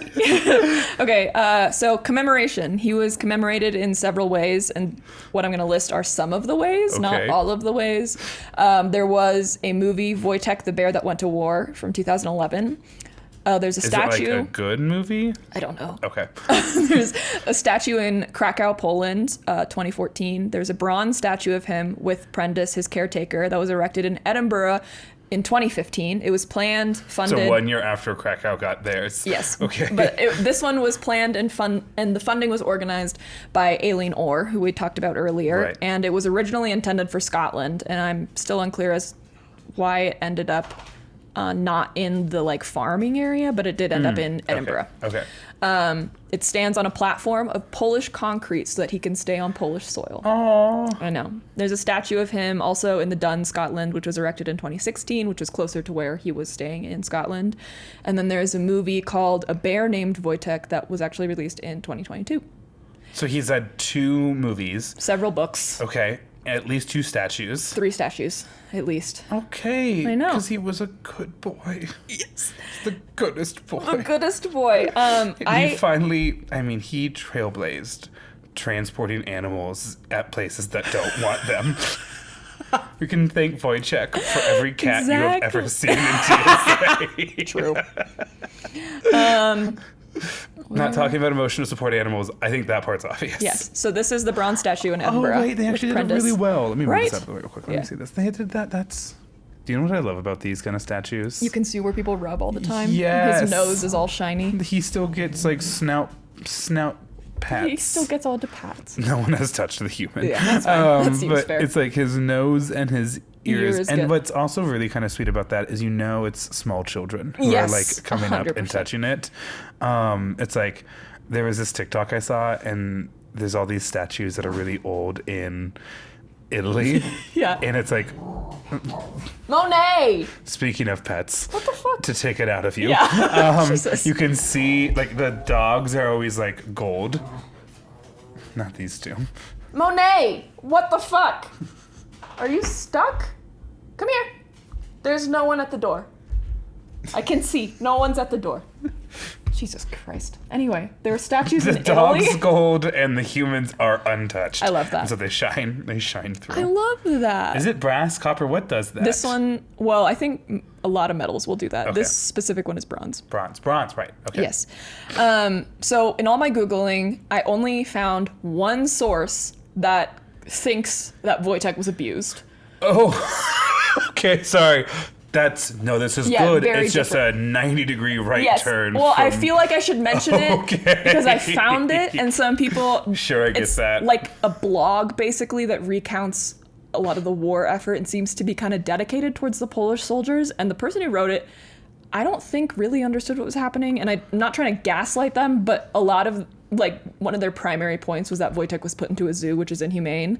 Okay, so commemoration. He was commemorated in several ways, and what I'm going to list are some of the ways, not all of the ways. There was a movie, Wojtek, the Bear That Went to War, from 2011. There's a statue. Is it like a good movie? I don't know. Okay. There's a statue in Krakow, Poland, 2014. There's a bronze statue of him with Prentice, his caretaker, that was erected in Edinburgh in 2015. It was planned, funded. So 1 year after Krakow got theirs. Yes. Okay. But this one was planned and the funding was organized by Aileen Orr, who we talked about earlier. Right. And it was originally intended for Scotland, and I'm still unclear as why it ended up not in the like farming area, but it did end up in Edinburgh. Okay. It stands on a platform of Polish concrete so that he can stay on Polish soil. Oh. I know. There's a statue of him also in the Dun, Scotland, which was erected in 2016, which was closer to where he was staying in Scotland. And then there's a movie called A Bear Named Wojtek that was actually released in 2022. So he's had 2 movies. Several books. Okay. At least 2 statues. 3 statues, at least. Okay. I know. Because he was a good boy. Yes. The goodest boy. The goodest boy. He trailblazed transporting animals at places that don't want them. We can thank Wojtek for every cat you have ever seen in TSA. True. Not talking about emotional support animals. I think that part's obvious. Yes. So this is the bronze statue in Edinburgh. Oh, wait. They actually did it really well. Let me read this out real quick. Let me see this. They did that. That's... Do you know what I love about these kind of statues? You can see where people rub all the time. Yes. His nose is all shiny. He still gets like snout pats. He still gets all the pats. No one has touched the human. Yeah, that's fine. That seems but fair. It's like his nose and his ears. And good. what's also really kind of sweet about that is it's small children who are like coming 100%. Up and touching it. It's like there was this TikTok I saw, and there's all these statues that are really old in Italy. Yeah. And it's like Monet. Speaking of pets, What the fuck? to take it out of you. Yeah. Jesus. You can see like the dogs are always like gold. Not these 2. Monet. What the fuck? Are you stuck? Come here. There's no one at the door. I can see. No one's at the door. Jesus Christ. Anyway, there are statues in Italy. The dog's gold and the humans are untouched. I love that. And so they shine through. I love that. Is it brass, copper? What does that? This one, well, I think a lot of metals will do that. Okay. This specific one is bronze. Bronze, right. Okay. Yes. So in all my Googling, I only found one source that thinks that Wojtek was abused. Oh. Okay, sorry. This is good. It's just a 90-degree right turn. Well, I feel like I should mention it because I found it, and some people... Sure, I get that. Like a blog, basically, that recounts a lot of the war effort and seems to be kind of dedicated towards the Polish soldiers. And the person who wrote it, I don't think really understood what was happening. And I'm not trying to gaslight them, but a lot of, like, one of their primary points was that Wojtek was put into a zoo, which is inhumane.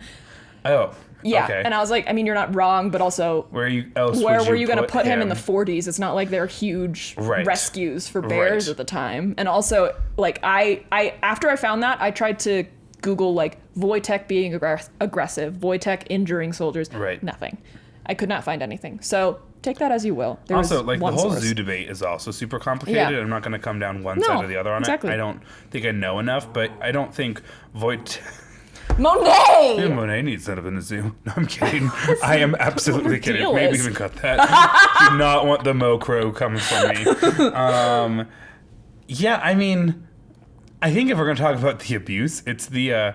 Oh. Yeah, okay. And I was like, I mean, you're not wrong, but also, where were you going to put him in the 40s? It's not like they're huge rescues for bears at the time. And also, like, I after I found that, I tried to Google, like, Wojtek being aggressive, Wojtek injuring soldiers. Right. Nothing. I could not find anything. So take that as you will. Also, like, the whole zoo debate is also super complicated. Yeah. I'm not going to come down one side or the other on it. I don't think I know enough, but I don't think Wojtek... Monet! Yeah, Monet needs set up in the zoo. No, I'm kidding. I am absolutely kidding. Maybe even cut that. Do not want the Mo Crow coming from me. Yeah, I mean, I think if we're going to talk about the abuse, it's the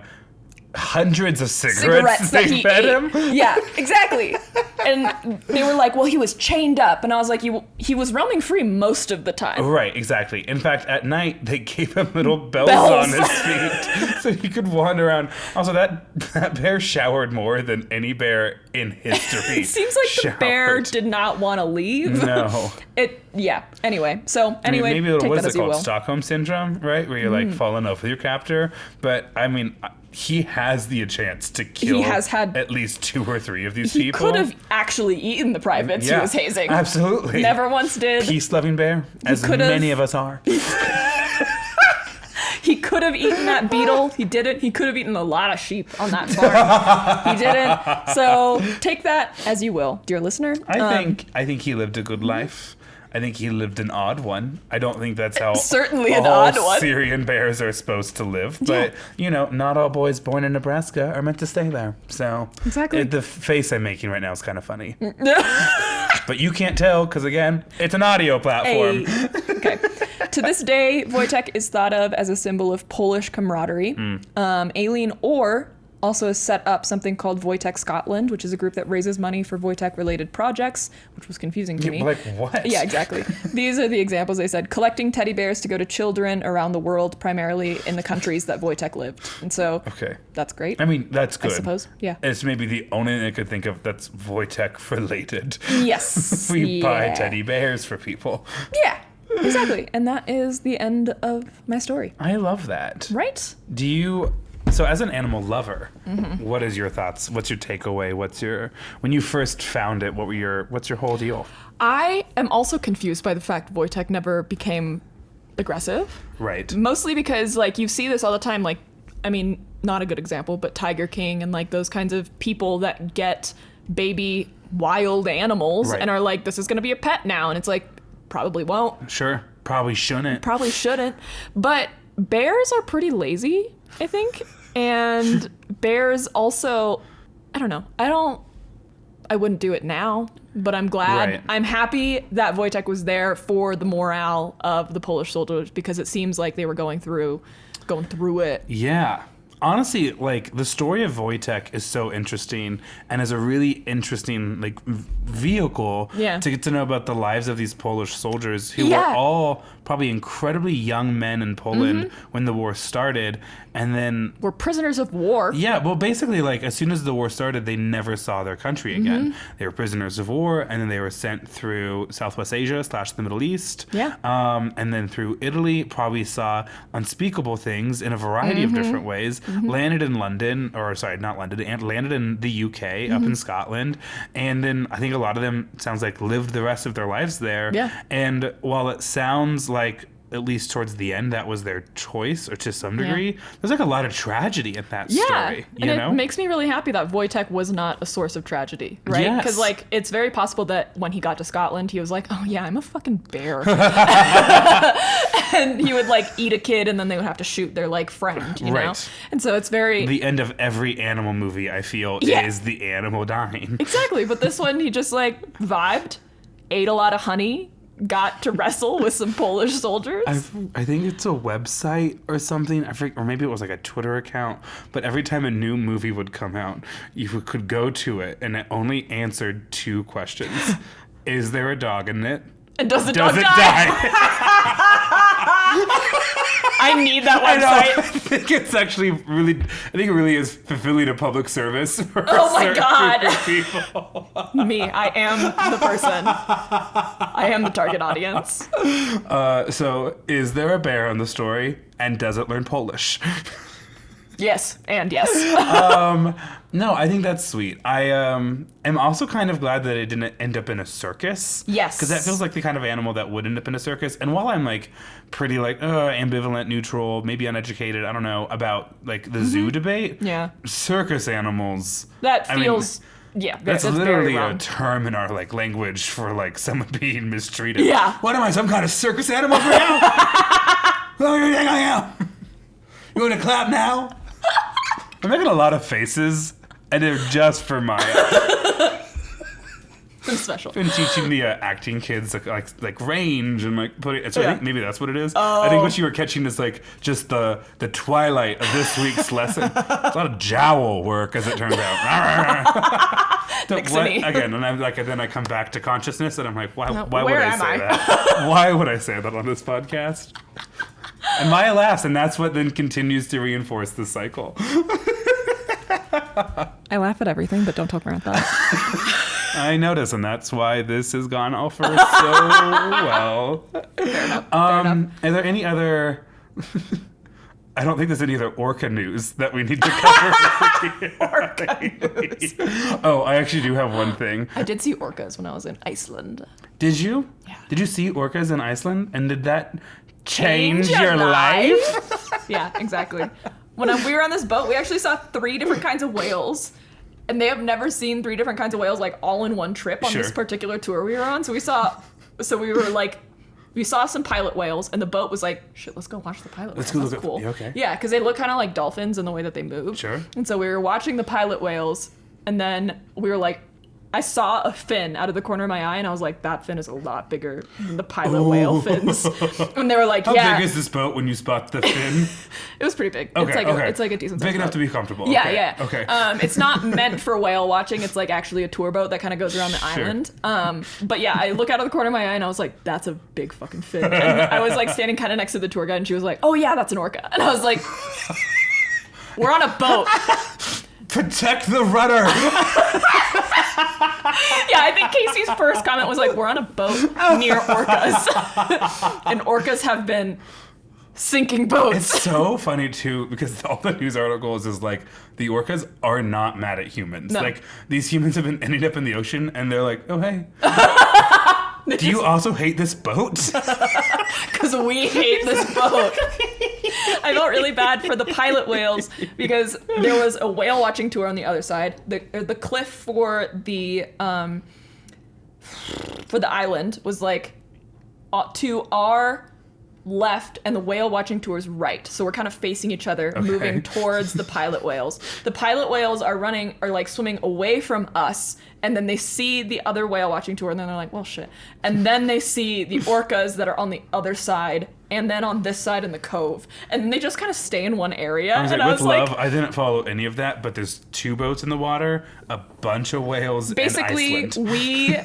hundreds of cigarettes they fed him. Yeah, exactly. And they were like, well, he was chained up. And I was like, he was roaming free most of the time. Right, exactly. In fact, at night, they gave him little bells on his feet so he could wander around. Also, that bear showered more than any bear in history. It seems like the bear did not want to leave. No. Anyway. So, anyway, maybe what is it called? Stockholm Syndrome, right? Where you're like fall in love with your captor. But, I mean... He has the chance to kill at least 2 or 3 of these people. He could have actually eaten the privates he was hazing. Absolutely. Never once did. Peace-loving bear, as many of us are. He could have eaten that beetle. He didn't. He could have eaten a lot of sheep on that farm. He didn't. So take that as you will, dear listener. I think he lived a good life. I think he lived an odd one. I don't think that's how certainly an odd one. Syrian bears are supposed to live. But, not all boys born in Nebraska are meant to stay there. So exactly. The face I'm making right now is kind of funny. But you can't tell because, again, it's an audio platform. Hey. Okay. To this day, Wojtek is thought of as a symbol of Polish camaraderie. Aileen Orr also has set up something called Wojtek Scotland, which is a group that raises money for Wojtek-related projects, which was confusing to me. Like what? Yeah, exactly. These are the examples they said. Collecting teddy bears to go to children around the world, primarily in the countries that Wojtek lived. And so that's great. I mean, that's good. I suppose, yeah. It's maybe the only thing I could think of that's Wojtek-related. Yes. We buy teddy bears for people. Yeah. Exactly. And that is the end of my story. I love that. Right? So as an animal lover, what is your thoughts? What's your takeaway? When you first found it, what's your whole deal? I am also confused by the fact Wojtek never became aggressive. Right. Mostly because, like, you see this all the time, like, I mean, not a good example, but Tiger King and, like, those kinds of people that get baby wild animals and are like, this is going to be a pet now. And it's like, probably won't. Sure. Probably shouldn't. But bears are pretty lazy, I think. And bears also, I don't know. I wouldn't do it now, but I'm glad. Right. I'm happy that Wojtek was there for the morale of the Polish soldiers because it seems like they were going through it. Yeah. Honestly, like, the story of Wojtek is so interesting and is a really interesting, like, vehicle to get to know about the lives of these Polish soldiers who were all probably incredibly young men in Poland when the war started, and then were prisoners of war. Yeah, well, basically, like, as soon as the war started, they never saw their country again. They were prisoners of war, and then they were sent through Southwest Asia / the Middle East. Yeah. And then through Italy, probably saw unspeakable things in a variety of different ways. Landed in London, landed in the UK, up in Scotland, and then I think a lot of them, sounds like, lived the rest of their lives there. Yeah. And while it sounds like, at least towards the end, that was their choice, or to some degree, there's like a lot of tragedy in that story. And it makes me really happy that Wojtek was not a source of tragedy, right? Because like, it's very possible that when he got to Scotland, he was like, oh yeah, I'm a fucking bear. And he would like eat a kid and then they would have to shoot their like friend, you know? And so it's very... The end of every animal movie, I feel, is the animal dying. Exactly. But this one, he just like vibed, ate a lot of honey, got to wrestle with some Polish soldiers. I think it's a website or something. I forget, or maybe it was like a Twitter account. But every time a new movie would come out, you could go to it, and it only answered 2 questions: Is there a dog in it? And does the dog die? I need that website. I think it's actually really. I think it really is fulfilling a public service for Oh a my certain God. group of people. Me, I am the person. I am the target audience. So, is there a bear in the story, and does it learn Polish? Yes, and yes. No, I think that's sweet. I am also kind of glad that it didn't end up in a circus. Yes. Because that feels like the kind of animal that would end up in a circus. And while I'm like pretty like ambivalent, neutral, maybe uneducated, I don't know, about like the zoo debate. Yeah. Circus animals. That I mean, feels, that's literally very a wrong. term in our like language for like someone being mistreated. Yeah. What am I, some kind of circus animal for you? What do you think I am? You want to clap now? I'm making a lot of faces, and they're just for Maya. It's special. Been teaching the acting kids like range and like putting. So I think maybe that's what it is. Oh. I think what you were catching is like just the twilight of this week's lesson. It's a lot of jowl work, as it turns out. Again, and I'm like, and then I come back to consciousness, and I'm like, why would I say that? Why would I say that on this podcast? And Maya laughs, and that's what then continues to reinforce the cycle. I laugh at everything, but don't talk around that. I notice, and that's why this has gone over so well. Fair enough. Are there any other... I don't think there's any other orca news that we need to cover. Orca news. Oh, I actually do have one thing. I did see orcas when I was in Iceland. Did you? Yeah. Did you see orcas in Iceland? And did that change your life? Yeah, exactly. When we were on this boat, we actually saw 3 different kinds of whales. And they have never seen 3 different kinds of whales like all in one trip on this particular tour we were on. So we saw some pilot whales, and the boat was like, shit, let's go watch the pilot whales. That's cool. Okay. Yeah, because they look kind of like dolphins in the way that they move. Sure. And so we were watching the pilot whales, and then we were like, I saw a fin out of the corner of my eye, and I was like, that fin is a lot bigger than the pilot whale fins. And they were like, How yeah. big is this boat when you spot the fin? It was pretty big. Okay, It's like a decent size big enough boat. to be comfortable. Yeah, okay. yeah. Okay. It's not meant for whale watching. It's like actually a tour boat that kind of goes around the island. But yeah, I look out of the corner of my eye and I was like, that's a big fucking fin. And I was like standing kind of next to the tour guide, and she was like, oh yeah, that's an orca. And I was like, we're on a boat. Protect the rudder. Yeah, I think Casey's first comment was like, we're on a boat near orcas. And orcas have been sinking boats. It's so funny too, because all the news articles is like, the orcas are not mad at humans. No. Like, these humans have been ending up in the ocean, and they're like, oh hey, do you also hate this boat? Because we hate this boat. I felt really bad for the pilot whales because there was a whale watching tour on the other side. The cliff for the island was like to our left, and the whale watching tour's right. So we're kind of facing each other, moving towards the pilot whales. The pilot whales are like swimming away from us, and then they see the other whale watching tour, and then they're like, well, shit. And then they see the orcas that are on the other side, and then on this side in the cove. And then they just kind of stay in one area. I was like, I didn't follow any of that, but there's 2 boats in the water, a bunch of whales, basically, and Iceland. we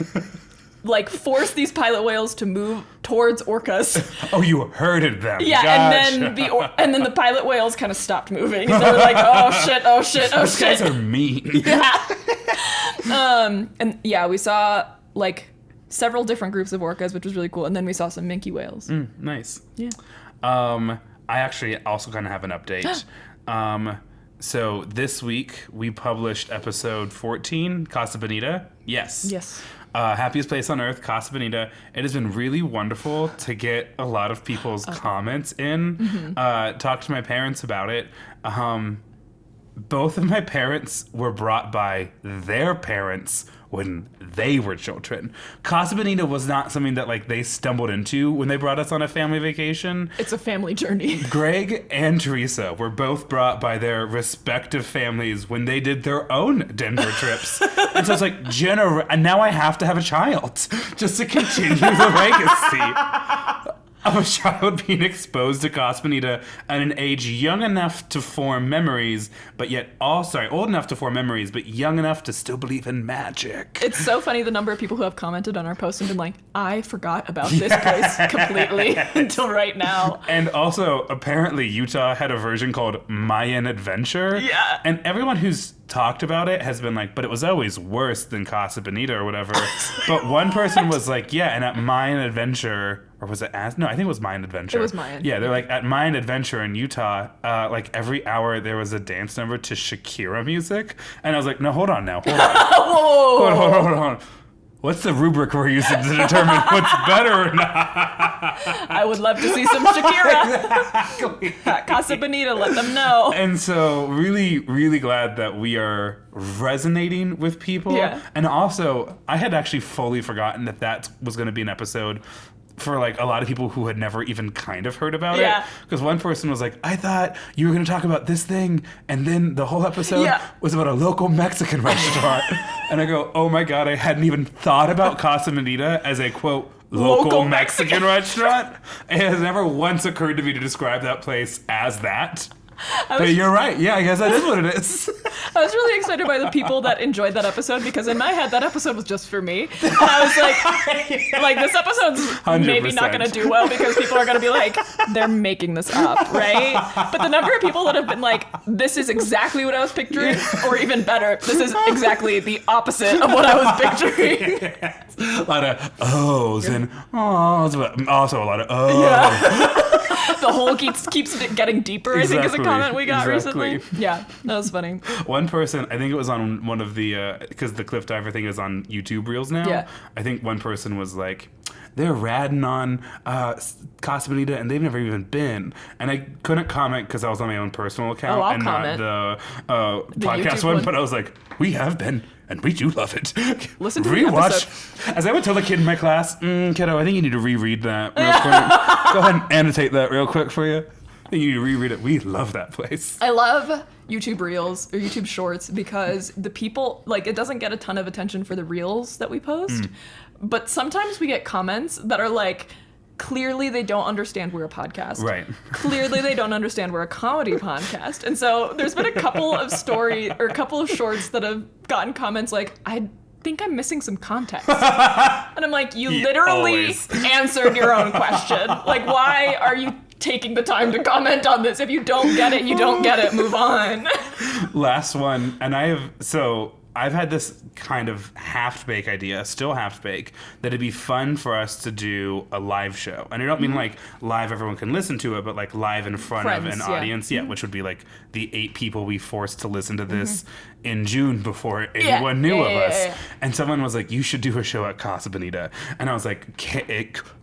like forced these pilot whales to move towards orcas. Oh, you herded them. Yeah, Gotcha. and then the pilot whales kind of stopped moving. And they were like, oh shit, oh shit, oh Those shit. guys are mean. Yeah. And yeah, we saw like several different groups of orcas, which was really cool. And then we saw some minke whales. Nice. Yeah. I actually also kind of have an update. So this week we published episode 14, Casa Bonita. Yes. Happiest place on earth, Casa Bonita. It has been really wonderful to get a lot of people's comments in. Talk to my parents about it. Both of my parents were brought by their parents when they were children. Casa Bonita was not something that like they stumbled into when they brought us on a family vacation. It's a family journey. Greg and Teresa were both brought by their respective families when they did their own Denver trips. And so it's like, and now I have to have a child just to continue the legacy of a child being exposed to Casa Bonita at an age young enough to form memories, but yet old enough to form memories, but young enough to still believe in magic. It's so funny the number of people who have commented on our post and been like, I forgot about this place completely until right now. And also, apparently, Utah had a version called Mayan Adventure. Yeah. And everyone who's talked about it has been like, but it was always worse than Casa Bonita or whatever. But one person was like, yeah, and at Mayan Adventure, or was it no, I think it was Mayan Adventure. It was Mayan. Yeah, they're like, at Mayan Adventure in Utah, like every hour there was a dance number to Shakira music. And I was like, no, hold on now, hold on. Whoa. Hold on. What's the rubric we're using to determine what's better or not? I would love to see some Shakira. Exactly. Casa Bonita, let them know. And so really, really glad that we are resonating with people. Yeah. And also, I had actually fully forgotten that was going to be an episode for like a lot of people who had never even kind of heard about it. Because one person was like, I thought you were going to talk about this thing, and then the whole episode was about a local Mexican restaurant. And I go, oh my God, I hadn't even thought about Casa Bonita as a, quote, local Mexican restaurant. It has never once occurred to me to describe that place as that. But you're right. Yeah, I guess that is what it is. I was really excited by the people that enjoyed that episode, because in my head, that episode was just for me. And I was like, this episode's 100%. maybe not going to do well because people are going to be like, they're making this up, right? But the number of people that have been like, this is exactly what I was picturing, or even better, this is exactly the opposite of what I was picturing. A lot of ohs and ahs, but also a lot of oh. Yeah. The hole keeps getting deeper, I think, is a comment we got recently. Yeah, that was funny. One person, I think it was on one of the, because the Cliff Diver thing is on YouTube Reels now. Yeah. I think one person was like, they're radding on Casa Bonita and they've never even been. And I couldn't comment because I was on my own personal account and comment. not the podcast one. But I was like, we have been. And we do love it. Listen to the episode. As I would tell the kid in my class, kiddo, I think you need to reread that real quick. Go ahead and annotate that real quick for you. I think you need to reread it. We love that place. I love YouTube Reels or YouTube Shorts because the people, like, it doesn't get a ton of attention for the Reels that we post, but sometimes we get comments that are like, clearly they don't understand we're a podcast. Right. Clearly they don't understand we're a comedy podcast. And so there's been a couple of shorts that have gotten comments like, I think I'm missing some context. And I'm like, you literally answered your own question. Like, why are you taking the time to comment on this? If you don't get it, you don't get it. Move on. Last one. And I've had this kind of half-bake idea, still half-bake, that it'd be fun for us to do a live show. And I don't mean like live everyone can listen to it, but like live in front of an audience. Yeah, which would be like the 8 people we forced to listen to this in June before anyone knew of us. Yeah. And someone was like, you should do a show at Casa Bonita. And I was like,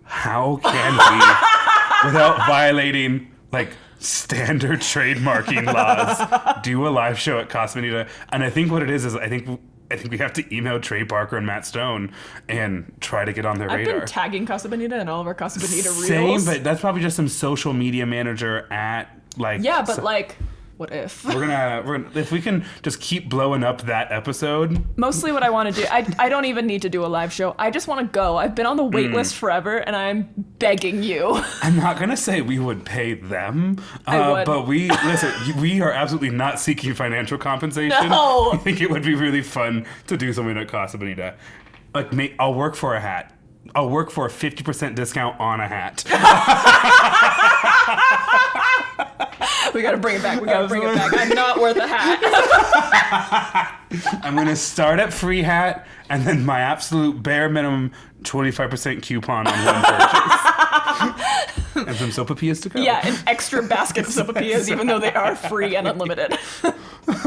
how can we, without violating like standard trademarking laws, do a live show at Casa Bonita? And I think what it is I think we have to email Trey Parker and Matt Stone and try to get on their radar. I've been tagging Casa Bonita in all of our Casa Bonita reels. Same, but that's probably just some social media manager at like. Yeah, but like, what if? We're gonna if we can just keep blowing up that episode. Mostly what I want to do, I don't even need to do a live show. I just want to go. I've been on the wait list forever, and I'm begging you. I'm not gonna say we would pay them, I would. but we are absolutely not seeking financial compensation. No. I think it would be really fun to do something at Casa Bonita. Like, I'll work for a hat. I'll work for a 50% discount on a hat. We gotta bring it back. I'm not worth a hat. I'm gonna start at free hat, and then my absolute bare minimum 25% coupon on one purchase. And some sopapillas to go. Yeah, an extra basket of sopapillas, even though they are free and unlimited.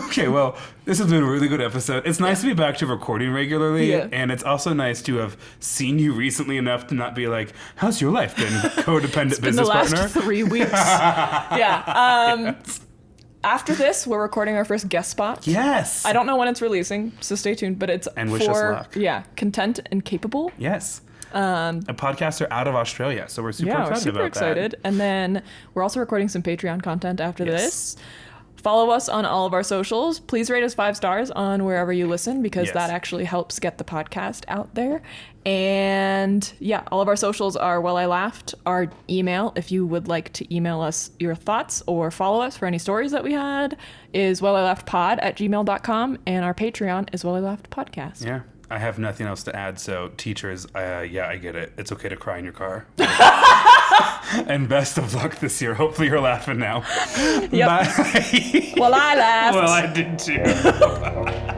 Okay, well, this has been a really good episode. It's nice to be back to recording regularly, and it's also nice to have seen you recently enough to not be like, how's your life been, codependent business partner? It's been the last 3 weeks. Yeah. After this, we're recording our first guest spot. Yes. I don't know when it's releasing, so stay tuned. But it's and wish us luck. Yeah, Content and Capable. Yes. A podcaster out of Australia, so we're super excited about that. Yeah, we're super excited. And then we're also recording some Patreon content after this. Follow us on all of our socials. Please rate us 5 stars on wherever you listen, because that actually helps get the podcast out there. And yeah, all of our socials are Well I Laughed. Our email, if you would like to email us your thoughts or follow us for any stories that we had, is wellilaughdpod@gmail.com. And our Patreon is Well I Laughed Podcast. Yeah. I have nothing else to add, so teachers, I get it. It's okay to cry in your car. And best of luck this year. Hopefully you're laughing now. Yep. Bye. Well, I laughed. Well, I did too.